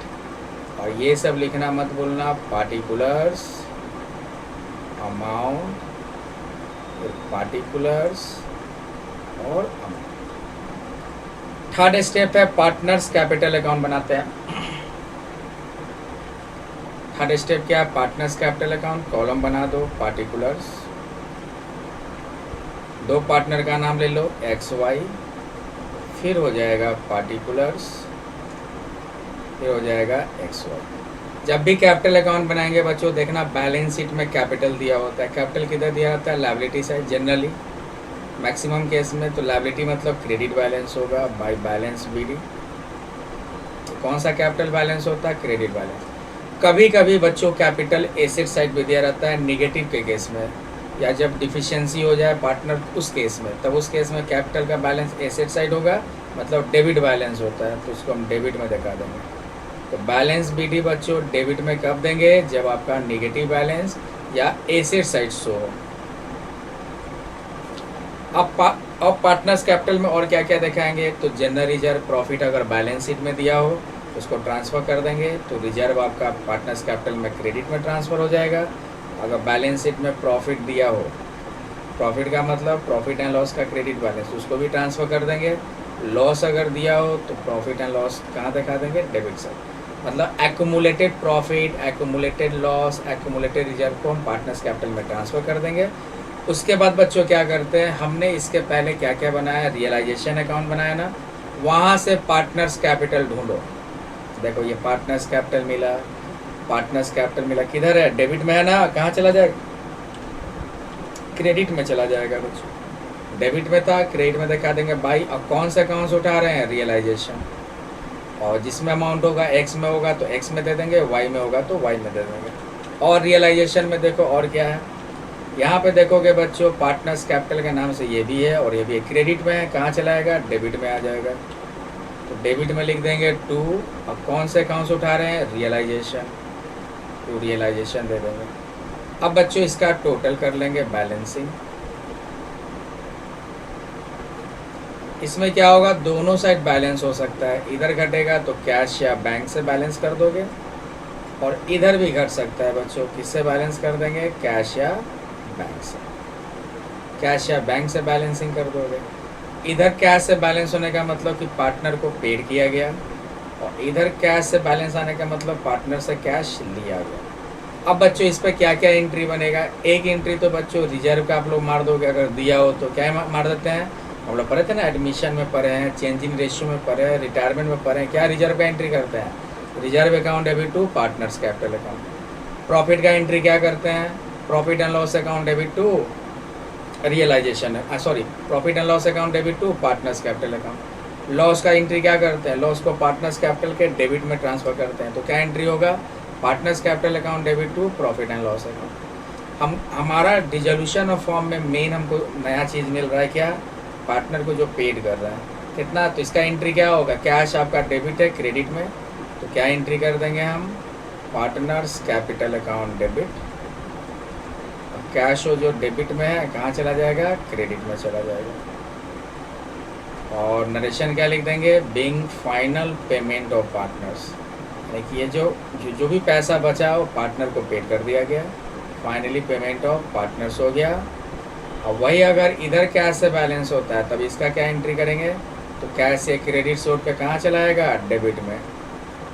और ये सब लिखना मत भूलना, पार्टिकुलर्स अमाउंट, पार्टिकुलर्स और अमाउंट। थर्ड स्टेप है पार्टनर्स कैपिटल अकाउंट बनाते हैं। थर्ड स्टेप क्या है, पार्टनर्स कैपिटल अकाउंट, कॉलम बना दो पार्टिकुलर्स, दो पार्टनर का नाम ले लो एक्स वाई, फिर हो जाएगा पार्टिकुलर्स, फिर हो जाएगा एक्स वाई। जब भी कैपिटल अकाउंट बनाएंगे बच्चों देखना बैलेंस शीट में कैपिटल दिया होता है। कैपिटल किधर दिया होता है, liability side, generally maximum case में तो लायबिलिटी मतलब क्रेडिट बैलेंस होगा बाय बैलेंस बीडी। तो कौन सा कैपिटल बैलेंस होता है, क्रेडिट बैलेंस। कभी कभी बच्चों कैपिटल एसेट साइड भी दिया रहता है निगेटिव के केस में, या जब डिफिशिएंसी हो जाए पार्टनर उस केस में, तब उस केस में कैपिटल का बैलेंस एसेट साइड होगा, मतलब डेबिट बैलेंस होता है, तो उसको हम डेबिट में दिखा देंगे। तो बैलेंस बीडी बच्चों डेबिट में कब देंगे, जब आपका निगेटिव बैलेंस या एसेट साइड शो हो। अब पार्टनर्स कैपिटल में और क्या क्या दिखाएंगे, तो जनरल रिजर्व प्रॉफिट अगर बैलेंस शीट में दिया हो उसको ट्रांसफ़र कर देंगे, तो रिजर्व आपका पार्टनर्स कैपिटल में क्रेडिट में ट्रांसफ़र हो जाएगा। अगर बैलेंस शीट में प्रॉफिट दिया हो, प्रॉफिट का मतलब प्रॉफिट एंड लॉस का क्रेडिट बैलेंस, उसको भी ट्रांसफ़र कर देंगे। लॉस अगर दिया हो तो प्रॉफिट एंड लॉस कहाँ दिखा देंगे, डेबिट साइड, मतलब accumulated profit, accumulated loss, accumulated reserve को हम पार्टनर्स कैपिटल में ट्रांसफ़र कर देंगे। उसके बाद बच्चों क्या करते हैं, हमने इसके पहले क्या क्या बनाया, रियलाइजेशन अकाउंट बनाया ना, वहाँ से पार्टनर्स कैपिटल ढूंढो। देखो ये पार्टनर्स कैपिटल मिला, पार्टनर्स कैपिटल मिला, किधर है, डेबिट में है ना, कहाँ चला जाएगा, क्रेडिट में चला जाएगा बच्चों। डेबिट में था, क्रेडिट में दिखा देंगे भाई। अब कौन से अकाउंट्स उठा रहे हैं, रियलाइजेशन, और जिसमें अमाउंट होगा एक्स में होगा तो एक्स में दे देंगे, वाई में होगा तो वाई में दे देंगे। और रियलाइजेशन में देखो और क्या है, यहाँ पे देखोगे बच्चों पार्टनर्स कैपिटल के नाम से ये भी है और ये भी है, क्रेडिट में है, कहाँ चलाएगा, डेबिट में आ जाएगा। तो डेबिट में लिख देंगे टू, अब कौन से अकाउंट्स उठा रहे हैं, रियलाइजेशन, टू रियलाइजेशन दे देंगे। अब बच्चों इसका टोटल कर लेंगे बैलेंसिंग। इसमें क्या होगा, दोनों साइड बैलेंस हो सकता है, इधर घटेगा तो कैश या बैंक से बैलेंस कर दोगे, और इधर भी घट सकता है बच्चों। किससे बैलेंस कर देंगे? कैश या बैंक से। कैश या बैंक से बैलेंसिंग कर दोगे। इधर कैश से बैलेंस होने का मतलब कि पार्टनर को पेड किया गया, और इधर कैश से बैलेंस आने का मतलब पार्टनर से कैश लिया गया। अब बच्चों इस पर क्या क्या एंट्री बनेगा? एक एंट्री तो बच्चों रिजर्व का आप लोग मार दोगे, अगर दिया हो तो क्या मार देते हैं, हम लोग पढ़े थे ना, एडमिशन में पढ़े हैं, चेंज इन रेशियो में पढ़े हैं, रिटायरमेंट में पढ़े हैं, क्या रिजर्व का एंट्री करते हैं? Reserve account debit to partners capital account. Profit का एंट्री क्या करते हैं? Profit and loss account debit to realisation, sorry, profit and loss account debit to partners capital account. Loss का एंट्री क्या करते हैं? लॉस को पार्टनर्स कैपिटल के डेबिट में ट्रांसफर करते हैं, तो क्या एंट्री होगा? Partners capital account debit to profit and loss account. हमारा डिसोल्यूशन ऑफ फॉर्म में मेन हमको नया चीज़ मिल रहा है, क्या? पार्टनर को जो पेड कर रहा है कितना, तो इसका एंट्री क्या होगा? कैश आपका डेबिट है क्रेडिट में, तो क्या एंट्री कर देंगे हम? Partners capital account debit. Cash हो जो डेबिट में है कहाँ चला जाएगा? क्रेडिट में चला जाएगा। और नरेशन क्या लिख देंगे? Being final payment of partners, यानी कि ये जो भी पैसा बचा वो पार्टनर को पेड कर दिया गया, फाइनली पेमेंट ऑफ पार्टनर्स हो गया। अब वही अगर इधर कैश से बैलेंस होता है तब इसका क्या एंट्री करेंगे? तो कैश से क्रेडिट से उठ के कहाँ चला जाएगा? डेबिट में,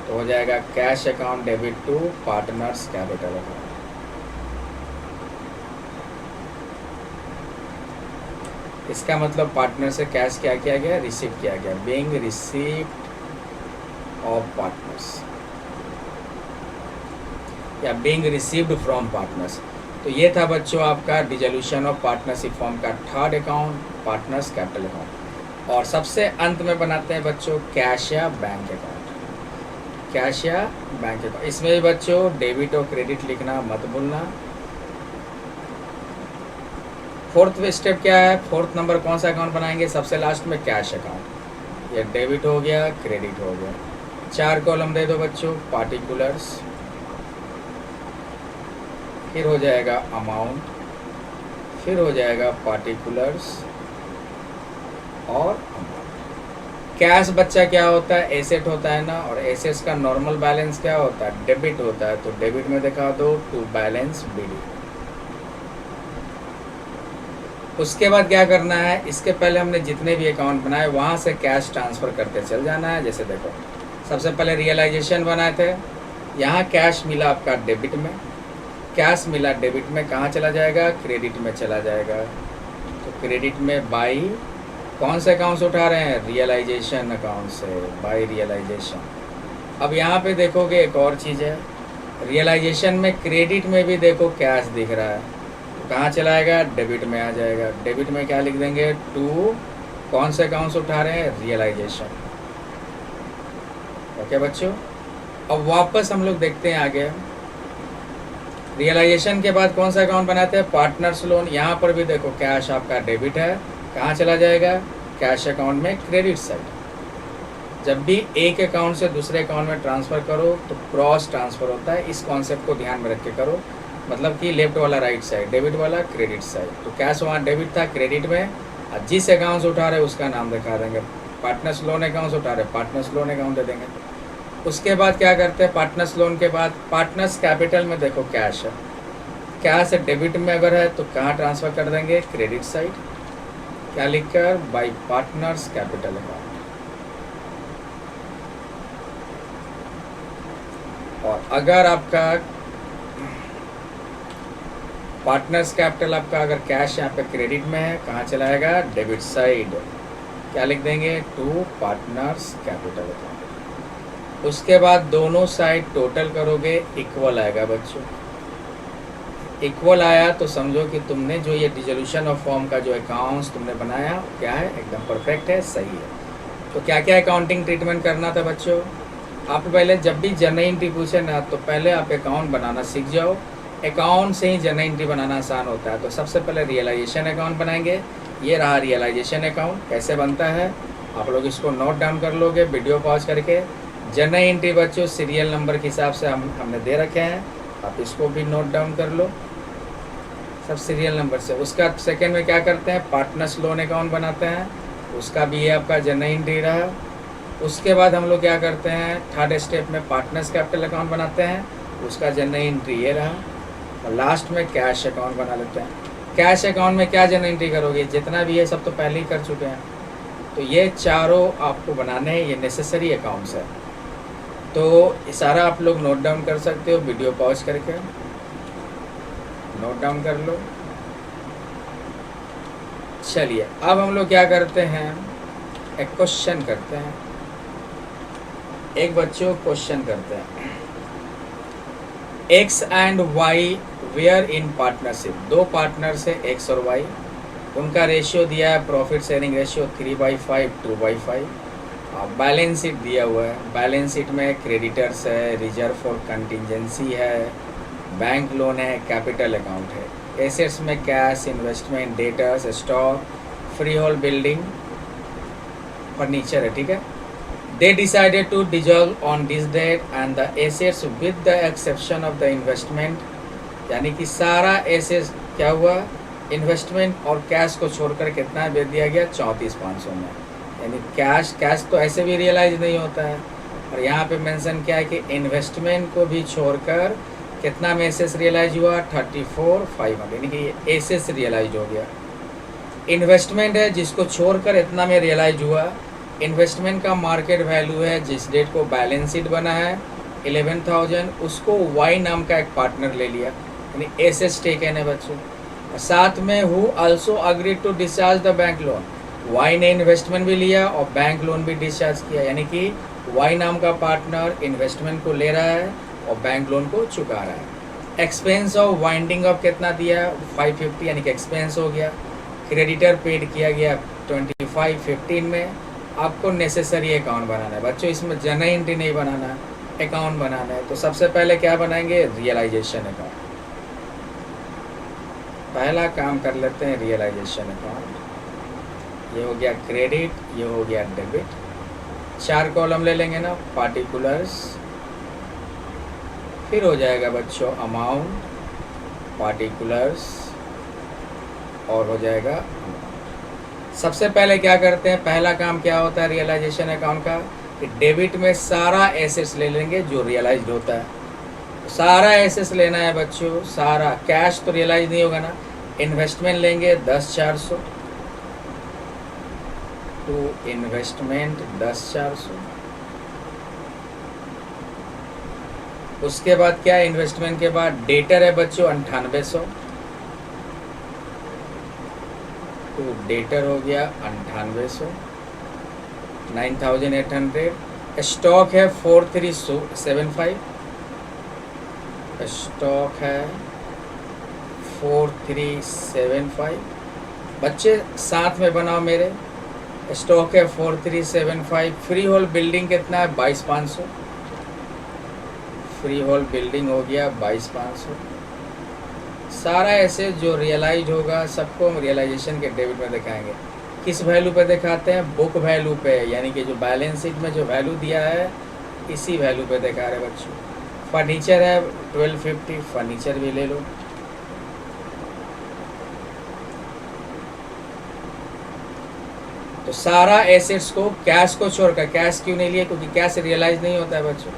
तो हो जाएगा cash account debit to partners capital account. इसका मतलब पार्टनर से कैश क्या किया गया? रिसीव किया गया, बीइंग रिसीव्ड ऑफ पार्टनर्स या बीइंग रिसीव्ड फ्रॉम पार्टनर्स। तो ये था बच्चों आपका डिसोल्यूशन ऑफ पार्टनरशिप फॉर्म का third account, partners capital account. और सबसे अंत में बनाते हैं बच्चों कैश या बैंक अकाउंट। कैश या बैंक अकाउंट, इसमें भी बच्चों डेबिट और क्रेडिट लिखना मत भूलना। फोर्थ स्टेप क्या है? फोर्थ नंबर कौन सा अकाउंट बनाएंगे? सबसे लास्ट में कैश अकाउंट। ये डेबिट हो गया, क्रेडिट हो गया। 4 कॉलम दे दो बच्चों, पार्टिकुलर्स, फिर हो जाएगा अमाउंट, फिर हो जाएगा पार्टिकुलर्स और अमाउंट। कैश बच्चा क्या होता है? एसेट होता है ना, और एसेट्स का नॉर्मल बैलेंस क्या होता है? डेबिट होता है, तो डेबिट में दिखा दो टू बैलेंस बीडी। उसके बाद क्या करना है? इसके पहले हमने जितने भी अकाउंट बनाए वहाँ से कैश ट्रांसफ़र करते चल जाना है। जैसे देखो, सबसे पहले रियलाइजेशन बनाए थे, यहाँ कैश मिला आपका डेबिट में, कैश मिला डेबिट में, कहाँ चला जाएगा? क्रेडिट में चला जाएगा। तो क्रेडिट में बाई कौन से अकाउंट से उठा रहे हैं? रियलाइजेशन अकाउंट से, बाई रियलाइजेशन। अब यहाँ पे देखोगे एक और चीज़ है, रियलाइजेशन में क्रेडिट में भी देखो कैश दिख रहा है, तो कहाँ चलाएगा? डेबिट में आ जाएगा। डेबिट में क्या लिख देंगे? टू कौन से अकाउंट से उठा रहे हैं? रियलाइजेशन। ओके बच्चों, अब वापस हम लोग देखते हैं आगे। रियलाइजेशन के बाद कौन सा अकाउंट बनाते हैं? Partners loan. यहाँ पर भी देखो कैश आपका डेबिट है, कहाँ चला जाएगा? कैश अकाउंट में, क्रेडिट साइड। जब भी एक अकाउंट से दूसरे अकाउंट में ट्रांसफ़र करो तो क्रॉस ट्रांसफ़र होता है, इस कॉन्सेप्ट को ध्यान में रख के करो। मतलब कि लेफ्ट वाला राइट साइड, डेबिट वाला क्रेडिट साइड। तो कैश वहाँ डेबिट था, क्रेडिट में, और जिस अकाउंट से उठा रहे उसका नाम दिखा देंगे। पार्टनर्स लोन अकाउंट से उठा रहे, पार्टनर्स लोन अकाउंट दे देंगे। उसके बाद क्या करते हैं? पार्टनर्स लोन के बाद पार्टनर्स कैपिटल में देखो कैश है, कैश डेबिट में अगर है तो कहाँ ट्रांसफ़र कर देंगे? Credit side. क्या लिखकर? By partners capital account. और अगर आपका पार्टनर्स कैपिटल आपका अगर कैश यहाँ पे क्रेडिट में है, कहाँ चलाएगा? Debit side. क्या लिख देंगे? To partners capital account. उसके बाद दोनों साइड टोटल करोगे, इक्वल आएगा बच्चों। इक्वल आया तो समझो कि तुमने जो ये डिसोल्यूशन ऑफ फॉर्म का जो अकाउंट्स तुमने बनाया क्या है? एकदम परफेक्ट है, सही है। तो क्या क्या अकाउंटिंग ट्रीटमेंट करना था बच्चों? आप पहले जब भी जर्नल एंट्री पूछे ना तो पहले आप अकाउंट बनाना सीख जाओ। अकाउंट से ही जर्नल एंट्री बनाना आसान होता है। तो सबसे पहले रियलाइजेशन अकाउंट बनाएंगे। ये रहा रियलाइजेशन अकाउंट, कैसे बनता है आप लोग इसको नोट डाउन कर लोगे वीडियो पॉज करके। जर्नल एंट्री बच्चों सीरियल नंबर के हिसाब से हमने दे रखे हैं, आप इसको भी नोट डाउन कर लो सब सीरियल नंबर से। उसका सेकंड में क्या करते हैं? पार्टनर्स लोन अकाउंट बनाते हैं, उसका भी ये आपका जर्नल एंट्री रहा। उसके बाद हम लोग क्या करते हैं? थर्ड स्टेप में पार्टनर्स कैपिटल अकाउंट बनाते हैं, उसका जनरल एंट्री ये रहा, और लास्ट में कैश अकाउंट बना लेते हैं। कैश अकाउंट में क्या जनरल एंट्री करोगे, जितना भी है सब तो पहले ही कर चुके हैं, तो ये चारों आपको बनाने हैं, ये नेसेसरी अकाउंट्स है। तो सारा आप लोग नोट डाउन कर सकते हो, वीडियो पॉज करके नोट डाउन कर लो। चलिए अब हम लोग क्या करते हैं, एक क्वेश्चन करते हैं, एक बच्चों क्वेश्चन करते हैं। X and Y were in partnership, दो पार्टनर्स है एक्स और वाई, उनका रेशियो दिया है profit sharing ratio 3/5 2/5। Balance sheet दिया हुआ है, बैलेंस शीट में क्रेडिटर्स है, रिजर्व फॉर कंटिजेंसी है, बैंक लोन है, कैपिटल अकाउंट है, एसेट्स में cash, investment, debtors, stock, freehold building, furniture है, ठीक है। They decided to dissolve on this date and the assets with the exception of the investment, यानी कि सारा एसेट्स क्या हुआ, इन्वेस्टमेंट और कैश को छोड़कर कितना बेच दिया गया 34,500 में। यानी कैश तो ऐसे भी रियलाइज नहीं होता है, और यहाँ पे मेंशन क्या है कि इन्वेस्टमेंट को भी छोड़कर कितना में एसेट्स रियलाइज हुआ 34,500, यानी कि ये एसेट्स रियलाइज हो गया। इन्वेस्टमेंट है जिसको छोड़कर इतना में रियलाइज हुआ, इन्वेस्टमेंट का मार्केट वैल्यू है जिस डेट को बैलेंस शीट बना है 11,000, उसको वाई नाम का एक पार्टनर ले लिया, यानी एसेट्स टेकन है बच्चों। साथ में who also agreed to discharge the bank loan, Y ने इन्वेस्टमेंट भी लिया और बैंक लोन भी डिस्चार्ज किया, यानी कि वाई नाम का पार्टनर इन्वेस्टमेंट को ले रहा है और बैंक लोन को चुका रहा है। एक्सपेंस ऑफ वाइंडिंग ऑफ कितना दिया 550, यानी कि एक्सपेंस हो गया। क्रेडिटर पेड किया गया 25/15 में। आपको नेसेसरी अकाउंट बनाना है बच्चों, इसमें जनरल एंट्री नहीं बनाना है, अकाउंट बनाना है। तो सबसे पहले क्या बनाएंगे, रियलाइजेशन अकाउंट। पहला काम कर लेते हैं रियलाइजेशन अकाउंट। ये हो गया क्रेडिट, ये हो गया डेबिट, 4 कॉलम ले लेंगे ना, पार्टिकुलर्स, फिर हो जाएगा बच्चों अमाउंट, पार्टिकुलर्स, और हो जाएगा। सबसे पहले क्या करते हैं, पहला काम क्या होता है रियलाइजेशन अकाउंट का, कि डेबिट में सारा एसेट्स ले लेंगे जो रियलाइज्ड होता है। तो सारा एसेट्स लेना है बच्चों, सारा। कैश तो रियलाइज नहीं होगा ना। इन्वेस्टमेंट लेंगे 10,400, तो इन्वेस्टमेंट 10,400। उसके बाद क्या है, इन्वेस्टमेंट के बाद डेटर है बच्चों 9800, तो डेटर हो गया 9800, 9,800। स्टॉक है 4375, स्टॉक है 4375। बच्चे साथ में बनाओ मेरे, स्टॉक है 4375। फ्री होल्ड बिल्डिंग कितना है 22,500, फ्री होल्ड बिल्डिंग हो गया 22,500। सारा ऐसे जो रियलाइज होगा सबको हम रियलाइजेशन के डेबिट में दिखाएंगे। किस वैल्यू पे दिखाते हैं, बुक वैल्यू पे, यानी कि जो बैलेंस शीट में जो वैल्यू दिया है इसी वैल्यू पे दिखा रहे बच्चों। फर्नीचर है 1250, फर्नीचर भी ले लो। तो सारा एसेट्स को कैश को छोड़कर, कैश क्यों नहीं लिए, क्योंकि कैश रियलाइज नहीं होता है बच्चों।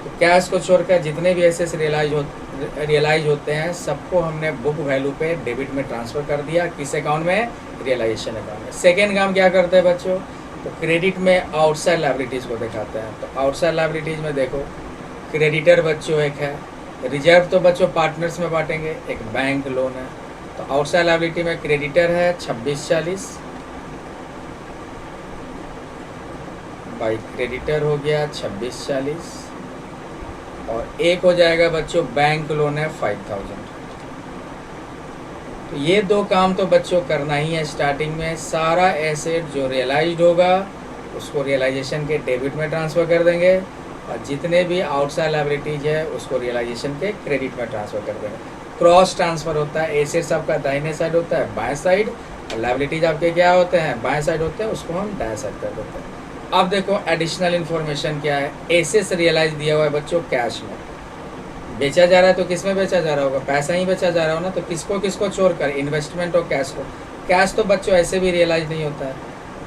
तो कैश को छोड़कर जितने भी एसेट्स रियलाइज होते हैं सबको हमने बुक वैल्यू पे डेबिट में ट्रांसफ़र कर दिया। किस अकाउंट में, रियलाइजेशन अकाउंट में। सेकेंड काम क्या करते हैं बच्चों, तो क्रेडिट में आउटसाइड लायबिलिटीज़ को दिखाते हैं। तो आउटसाइड लायबिलिटीज़ में देखो, क्रेडिटर बच्चों एक है, रिजर्व तो बच्चों पार्टनर्स में बांटेंगे, एक बैंक लोन है। तो आउटसाइड लायबिलिटी में क्रेडिटर है 2640, बाई क्रेडिटर हो गया 2640, और एक हो जाएगा बच्चों बैंक लोन है 5,000। तो ये दो काम तो बच्चों करना ही है स्टार्टिंग में। सारा एसेट जो रियलाइज्ड होगा उसको रियलाइजेशन के डेबिट में ट्रांसफ़र कर देंगे, और जितने भी आउटसाइड लायबिलिटीज है उसको रियलाइजेशन के क्रेडिट में ट्रांसफ़र कर देंगे। क्रॉस ट्रांसफ़र होता है, एसेट्स आपका दाहिने साइड होता है बाएं साइड, और लायबिलिटीज आपके क्या होते हैं, बाएं साइड होते हैं, उसको हम दाएं साइड कर देते हैं। अब देखो एडिशनल इन्फॉर्मेशन क्या है, एसेट्स रियलाइज दिया हुआ है बच्चों कैश में, बेचा जा रहा है तो किस में बेचा जा रहा होगा, पैसा ही बेचा जा रहा हो ना। तो किसको किसको छोड़कर, इन्वेस्टमेंट और कैश को। कैश तो बच्चों ऐसे भी रियलाइज नहीं होता है।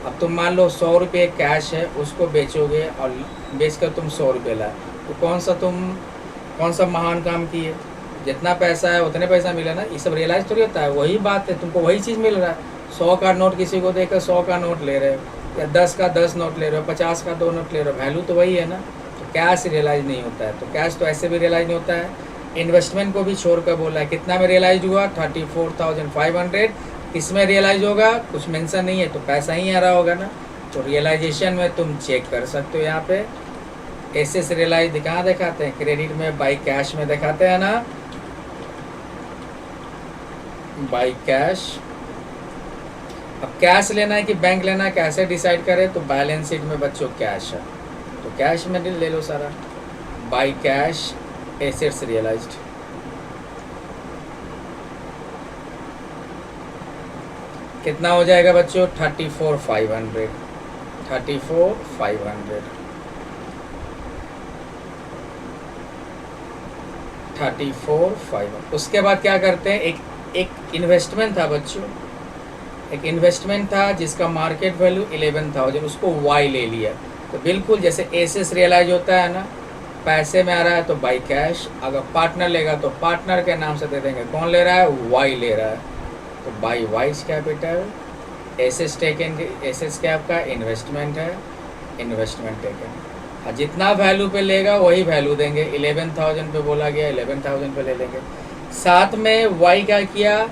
अब तुम मान लो 100 रुपये कैश है, उसको बेचोगे और बेचकर तुम 100 रुपये लाए, तो कौन सा तुम कौन सा महान काम किए, जितना पैसा है उतने पैसा मिला ना, ये सब रियलाइज थोड़ी होता है। वही बात है, तुमको वही चीज़ मिल रहा है। 100 का नोट किसी को देकर 100 का नोट ले रहे हो, या 10 का 10 नोट ले रहे हो, 50 का 2 नोट ले रहे हो, वैल्यू तो वही है ना। तो कैश रियलाइज नहीं होता है, तो कैश तो ऐसे भी रियलाइज नहीं होता है। इन्वेस्टमेंट को भी छोड़ कर बोला है, कितना में रियलाइज हुआ, 34,500। किसमें रियलाइज होगा, कुछ मेंशन नहीं है, तो पैसा ही आ रहा होगा ना। तो रियलाइजेशन में तुम चेक कर सकते हो, यहाँ पे एसेस रियलाइज कहाँ दिखाते हैं, क्रेडिट में बाई कैश में दिखाते हैं ना, बाई कैश। अब कैश लेना है कि बैंक लेना है, कैसे डिसाइड करें, तो बैलेंस शीट में बच्चों कैश है, तो कैश में ले लो सारा, बाई कैश एसेट्स रियलाइज्ड। कितना हो जाएगा बच्चों, 34,500, 34,500, 34,500। उसके बाद क्या करते हैं, एक इन्वेस्टमेंट था बच्चों, एक इन्वेस्टमेंट था जिसका मार्केट वैल्यू 11,000, उसको वाई ले लिया। तो बिल्कुल जैसे एसेस रियलाइज होता है ना, पैसे में आ रहा है तो बाई कैश, अगर पार्टनर लेगा तो पार्टनर के नाम से दे देंगे, कौन ले रहा है, वाई ले रहा है, तो बाई वाइज कैपिटल। एसेस टेकन, एसेस क्या आपका इन्वेस्टमेंट है, इन्वेस्टमेंट टेकन। और जितना वैल्यू पे लेगा वही वैल्यू देंगे, 11,000 पे बोला गया 11,000 पे ले लेंगे। साथ में वाई क्या किया,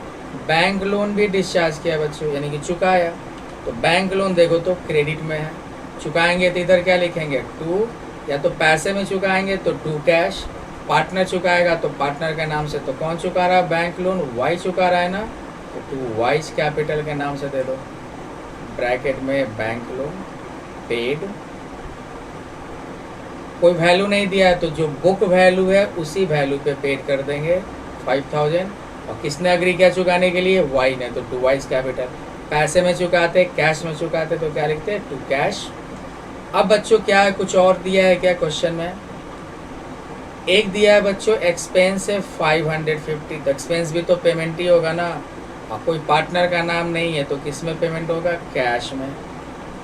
बैंक लोन भी डिस्चार्ज किया बच्चों, यानी कि चुकाया। तो बैंक लोन देखो तो क्रेडिट में है, चुकाएंगे तो इधर क्या लिखेंगे, 2, या तो पैसे में चुकाएंगे तो 2 कैश, पार्टनर चुकाएगा तो पार्टनर के नाम से, तो कौन चुका रहा है, बैंक लोन, वाई चुका रहा है ना, तो 2 वाइज कैपिटल के नाम से दे दो, ब्रैकेट में बैंक लोन पेड। कोई वैल्यू नहीं दिया है तो जो बुक वैल्यू है उसी वैल्यू पे पेड कर देंगे 5,000। और किसने अग्री किया चुकाने के लिए, वाई ने, तो 2 वाइज कैपिटल। पैसे में चुकाते, कैश में चुकाते तो क्या लिखते हैं, 2 कैश। अब बच्चों क्या है, कुछ और दिया है क्या क्वेश्चन में, एक दिया है बच्चों एक्सपेंस है 550, तो एक्सपेंस भी तो पेमेंट ही होगा ना, और कोई पार्टनर का नाम नहीं है तो किस में पेमेंट होगा, कैश में।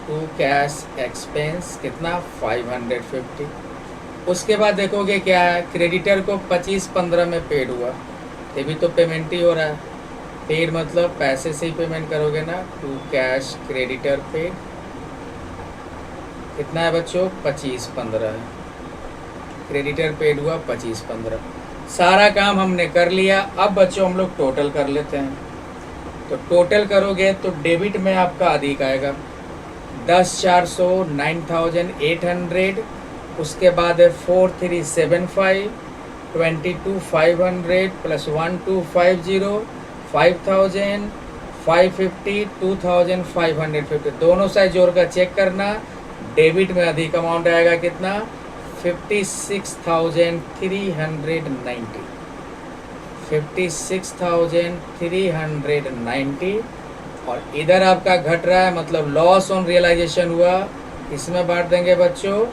2 कैश एक्सपेंस कितना 550। उसके बाद देखोगे क्या है, क्रेडिटर को 25/15 में पेड हुआ, ये भी तो पेमेंट ही हो रहा है, पेड मतलब पैसे से ही पेमेंट करोगे ना, 2 कैश क्रेडिटर पेड कितना है बच्चों, 25/15 है, क्रेडिटर पेड हुआ 25/15। सारा काम हमने कर लिया। अब बच्चों हम लोग टोटल कर लेते हैं, तो टोटल करोगे तो डेबिट में आपका अधिक आएगा 10,400 9,800, उसके बाद है 4,375 22,500 प्लस 1,250 5,000 550 2,550, दोनों साइड जोड़कर चेक करना। डेबिट में अधिक अमाउंट आएगा कितना, 56,390, 56,390। और इधर आपका घट रहा है, मतलब लॉस ऑन रियलाइजेशन हुआ, इसमें बांट देंगे बच्चों,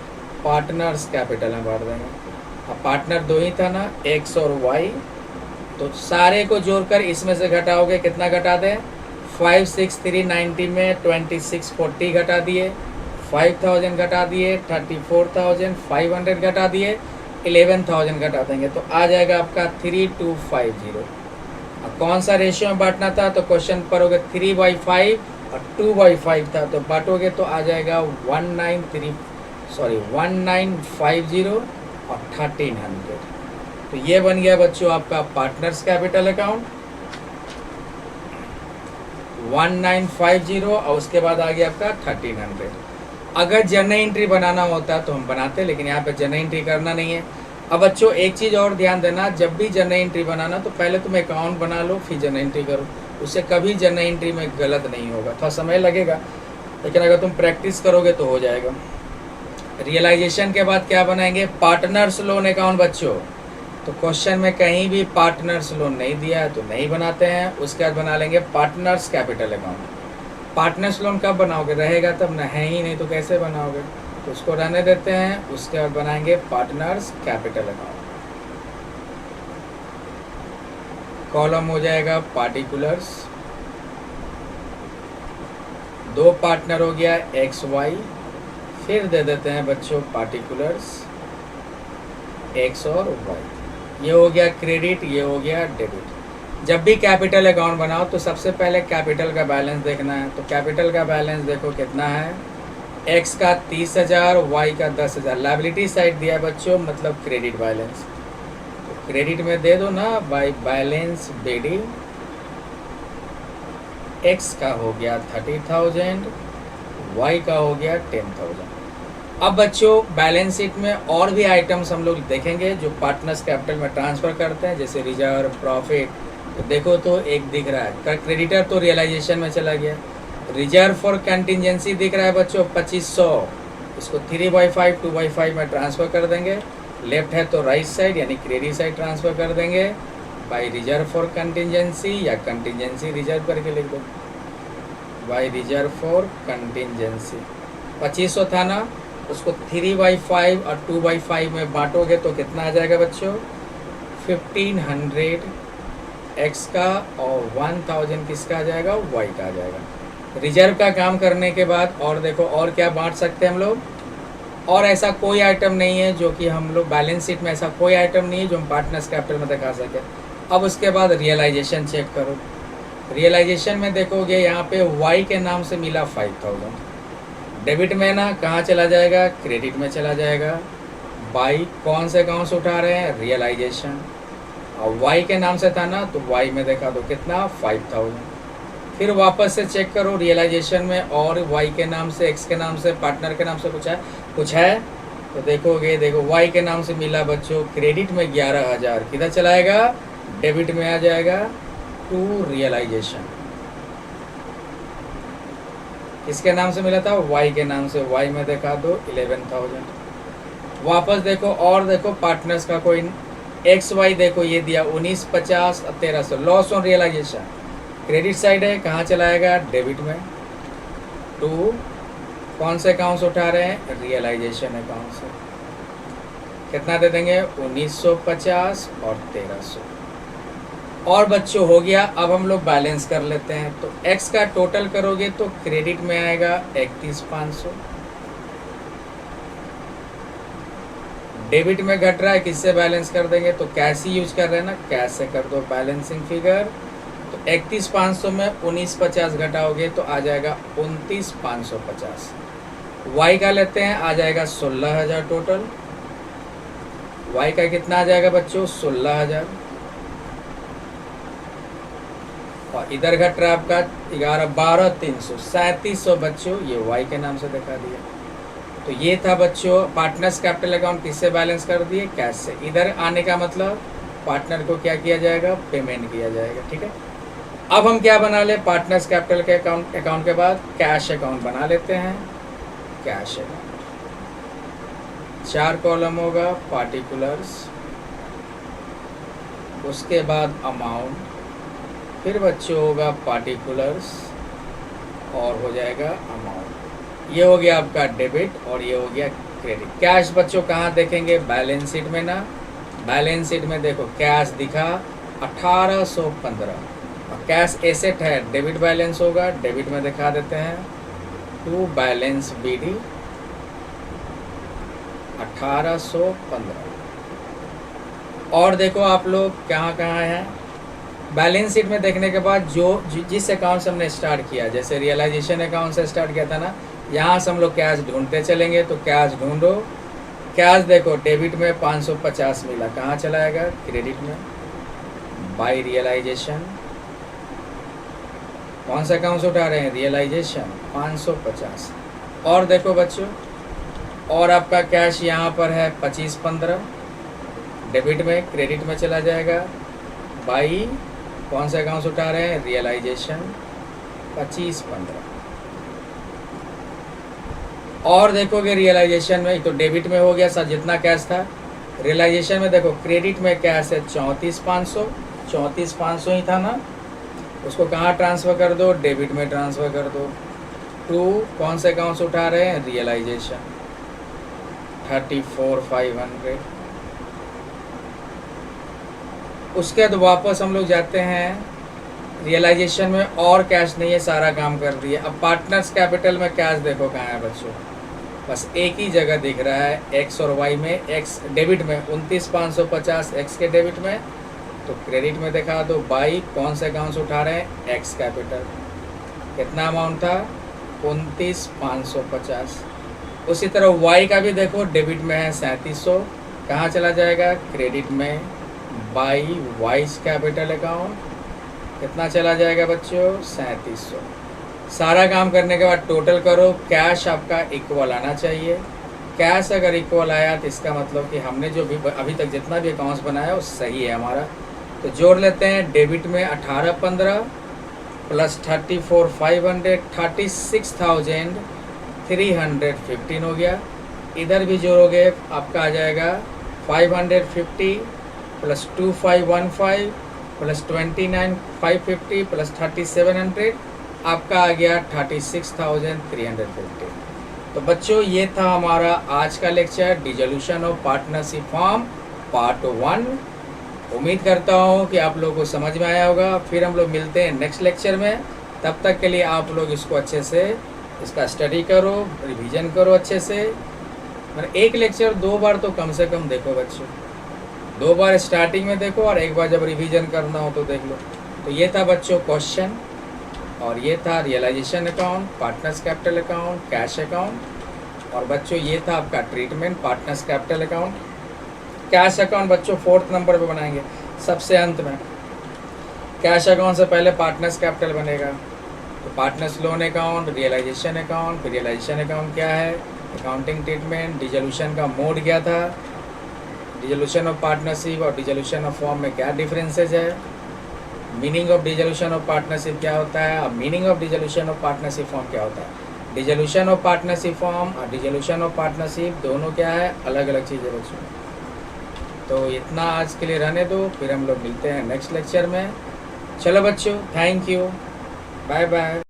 पार्टनर्स कैपिटल में बांट देंगे। अब पार्टनर 2 ही था ना, एक्स और वाई, तो सारे को जोड़कर इसमें से घटाओगे, कितना घटा दें, 56,390 में 2640 घटा दिए, 5,000 घटा दिए, 34,500 घटा दिए, 11,000 घटा देंगे, तो आ जाएगा आपका 3,250। अब कौन सा रेशियो में बांटना था, तो क्वेश्चन पर होगा 3/5 और 2/5 था, तो बांटोगे तो आ जाएगा 1950 और 1,300। तो ये बन गया बच्चों आपका पार्टनर्स कैपिटल अकाउंट 1950, और उसके बाद आ गया आपका 1,300। अगर जर्नल एंट्री बनाना होता तो हम बनाते, लेकिन यहाँ पे जर्नल एंट्री करना नहीं है। अब बच्चों एक चीज़ और ध्यान देना, जब भी जर्नल एंट्री बनाना तो पहले तुम अकाउंट बना लो फिर जर्नल एंट्री करो, उससे कभी जर्नल एंट्री में गलत नहीं होगा। थोड़ा समय लगेगा लेकिन अगर तुम प्रैक्टिस करोगे तो हो जाएगा। रियलाइजेशन के बाद क्या बनाएंगे, पार्टनर्स लोन अकाउंट बच्चों। तो क्वेश्चन में कहीं भी पार्टनर्स लोन नहीं दिया है तो नहीं बनाते हैं। उसके बाद बना लेंगे partners capital account. Partners loan कब बनाओगे, रहेगा तब ना, है ही नहीं तो कैसे बनाओगे, तो उसको रहने देते हैं। उसके बाद बनाएंगे पार्टनर्स कैपिटल अकाउंट। कॉलम हो जाएगा पार्टिकुलर्स, 2 पार्टनर हो गया एक्स वाई, फिर दे देते हैं बच्चों पार्टिकुलर्स एक्स और वाई। ये हो गया क्रेडिट, ये हो गया डेबिट। जब भी कैपिटल अकाउंट बनाओ तो सबसे पहले कैपिटल का बैलेंस देखना है। तो कैपिटल का बैलेंस देखो कितना है, एक्स का 30,000, वाई का 10,000। लाइबिलिटी साइड दिया है बच्चों, मतलब क्रेडिट बैलेंस। तो क्रेडिट में दे दो ना, बाई बैलेंस बीडी, एक्स का हो गया 30,000, वाई का हो गया 10,000। अब बच्चों बैलेंस शीट में और भी आइटम्स हम लोग देखेंगे जो पार्टनर्स कैपिटल में ट्रांसफ़र करते हैं, जैसे रिजर्व, प्रॉफिट। तो देखो तो एक दिख रहा है क्रेडिटर, तो रियलाइजेशन में चला गया। रिजर्व फॉर कंटिजेंसी दिख रहा है बच्चों 2500, इसको 3/5 2/5 में ट्रांसफ़र कर देंगे। लेफ्ट है तो राइट साइड यानी क्रेडिट साइड ट्रांसफ़र कर देंगे बाई रिजर्व फॉर कंटिजेंसी, या कंटिजेंसी रिजर्व करके लिख दो, बाई रिजर्व फॉर कंटिजेंसी। 2500 था ना, उसको 3/5 और 2/5 में बांटोगे तो कितना आ जाएगा बच्चों, 1500 एक्स का और 1000 किसका आ जाएगा, वाई का आ जाएगा। रिजर्व का काम करने के बाद और देखो और क्या बांट सकते हैं हम लोग, और ऐसा कोई आइटम नहीं है जो कि हम लोग बैलेंस शीट में, ऐसा कोई आइटम नहीं है जो हम पार्टनर्स कैपिटल में दिखा सकें। अब उसके बाद रियलाइजेशन चेक करो। रियलाइजेशन में देखोगे यहाँ पे वाई के नाम से मिला 5000, डेबिट में ना कहाँ चला जाएगा, क्रेडिट में चला जाएगा। बाई कौन से अकाउंट से उठा रहे हैं, रियलाइजेशन, और वाई के नाम से था ना तो वाई में देखा तो कितना 5000। फिर वापस से चेक करो रियलाइजेशन में, और वाई के नाम से, एक्स के नाम से, पार्टनर के नाम से कुछ है तो देखोगे, देखो वाई के नाम से मिला बच्चों क्रेडिट में 11,000, किधर चलाएगा, डेबिट में आ जाएगा टू रियलाइजेशन। किसके नाम से मिला था, वाई के नाम से, वाई में देखा दो 11,000। वापस देखो और देखो पार्टनर्स का कोई एक्स वाई देखो ये दिया 1950 और 1300, loss on realisation. Credit side है, कहाँ चलाएगा, डेबिट में। टू कौन से अकाउंट से उठा रहे हैं, रियलाइजेशन अकाउंट से। कितना दे देंगे, 1950 और 1300। और बच्चों हो गया। अब हम लोग बैलेंस कर लेते हैं। तो एक्स का टोटल करोगे तो क्रेडिट में आएगा 31,500, डेबिट में घट रहा है, किससे बैलेंस कर देंगे, तो कैश ही यूज कर रहे हैं ना, कैश से कर दो बैलेंसिंग फिगर। तो 31,500 में 19,50 घटाओगे तो आ जाएगा 29,550। वाई का लेते हैं, आ जाएगा 16,000 टोटल। वाई का कितना आ जाएगा बच्चों, 16,000। और इधर घट रहा है आपका 12,300, 3700 बच्चों, ये वाई के नाम से दिखा दिया। तो ये था बच्चों पार्टनर्स कैपिटल अकाउंट, किससे बैलेंस कर दिए, कैश से। इधर आने का मतलब पार्टनर को क्या किया जाएगा, पेमेंट किया जाएगा, ठीक है। अब हम क्या बना ले, पार्टनर्स कैपिटल के अकाउंट के बाद कैश अकाउंट बना लेते हैं। कैश अकाउंट 4 कॉलम होगा, पार्टिकुलर्स, उसके बाद अमाउंट, फिर बच्चों होगा पार्टिकुलर्स और हो जाएगा अमाउंट। ये हो गया आपका डेबिट और ये हो गया क्रेडिट। कैश बच्चों कहाँ देखेंगे, बैलेंस शीट में ना। बैलेंस शीट में देखो कैश दिखा 1815, और कैश एसेट है, डेबिट बैलेंस होगा, डेबिट में दिखा देते हैं टू बैलेंस बीडी 1815। और देखो आप लोग कहाँ कहाँ हैं, बैलेंस शीट में देखने के बाद जिस अकाउंट से हमने स्टार्ट किया, जैसे रियलाइजेशन अकाउंट से स्टार्ट किया था ना, यहाँ से हम लोग कैश ढूंढते चलेंगे। तो कैश ढूंढो, कैश देखो डेबिट में 550 मिला, कहाँ चलाएगा, क्रेडिट में, बाई रियलाइजेशन। कौन सा अकाउंट से उठा रहे हैं, रियलाइजेशन, 550। और देखो बच्चों, और आपका कैश यहाँ पर है 2515, डेबिट में, क्रेडिट में चला जाएगा, बाई कौन सा अकाउंट से उठा रहे हैं, रियलाइजेशन 2515। और देखोगे रियलाइजेशन में तो डेबिट में हो गया सर जितना कैश था, रियलाइजेशन में देखो क्रेडिट में कैश है 34,500, 34,500 ही था ना, उसको कहाँ ट्रांसफ़र कर दो, डेबिट में ट्रांसफ़र कर दो। टू कौन से अकाउंट से उठा रहे हैं, रियलाइजेशन 34,500। उसके बाद वापस हम लोग जाते हैं रियलाइजेशन में, और कैश नहीं है, सारा काम कर दिया। अब पार्टनर्स कैपिटल में कैश देखो कहाँ है बच्चों, बस एक ही जगह दिख रहा है एक्स और वाई में, एक्स डेबिट में 29,550 एक्स के डेबिट में, तो क्रेडिट में दिखा दो बाई कौन से अकाउंट से उठा रहे हैं, एक्स कैपिटल। कितना अमाउंट था, 29,550। उसी तरह वाई का भी देखो, डेबिट में है 3700, कहाँ चला जाएगा, क्रेडिट में, बाई वाइस कैपिटल अकाउंट, कितना चला जाएगा बच्चों, 3700। सारा काम करने के बाद टोटल करो, कैश आपका इक्वल आना चाहिए। कैश अगर इक्वल आया तो इसका मतलब कि हमने जो भी अभी तक जितना भी अकाउंट्स बनाया वो सही है हमारा। तो जोड़ लेते हैं, डेबिट में 1815 प्लस 34,500 36,315 हो गया। इधर भी जोड़ोगे आपका आ जाएगा 550 प्लस 2515 प्लस 29,550 प्लस 3700, आपका आ गया 36,350। तो बच्चों ये था हमारा आज का lecture, dissolution of partnership form part 1। उम्मीद करता हूँ कि आप लोगों को समझ में आया होगा। फिर हम लोग मिलते हैं नेक्स्ट लेक्चर में। तब तक के लिए आप लोग इसको अच्छे से इसका स्टडी करो, रिवीजन करो अच्छे से। और एक लेक्चर 2 बार तो कम से कम देखो बच्चों, 2 बार स्टार्टिंग में देखो और एक बार जब रिवीजन करना हो तो देख लो। तो ये था बच्चों क्वेश्चन, और ये था realisation account, partners capital account, cash account, और बच्चों ये था आपका treatment partners capital account. Cash account बच्चों 4th नंबर पे बनाएंगे सबसे अंत में। कैश अकाउंट से पहले पार्टनर्स कैपिटल बनेगा, तो partners loan account, realisation account. फिर रियलाइजेशन अकाउंट क्या है, अकाउंटिंग ट्रीटमेंट, डिसोल्यूशन का मोड क्या था, डिसोल्यूशन ऑफ पार्टनरशिप और डिसोल्यूशन ऑफ फॉर्म में क्या डिफरेंसेज है, meaning of dissolution of partnership क्या होता है और meaning of dissolution of partnership firm क्या होता है। डिसोल्यूशन ऑफ पार्टनरशिप फॉर्म और डिसोल्यूशन ऑफ पार्टनरशिप दोनों क्या है, अलग अलग चीज़ें बच्चों। तो इतना आज के लिए रहने दो, फिर हम लोग मिलते हैं नेक्स्ट लेक्चर में। चलो बच्चों, थैंक यू, बाय बाय।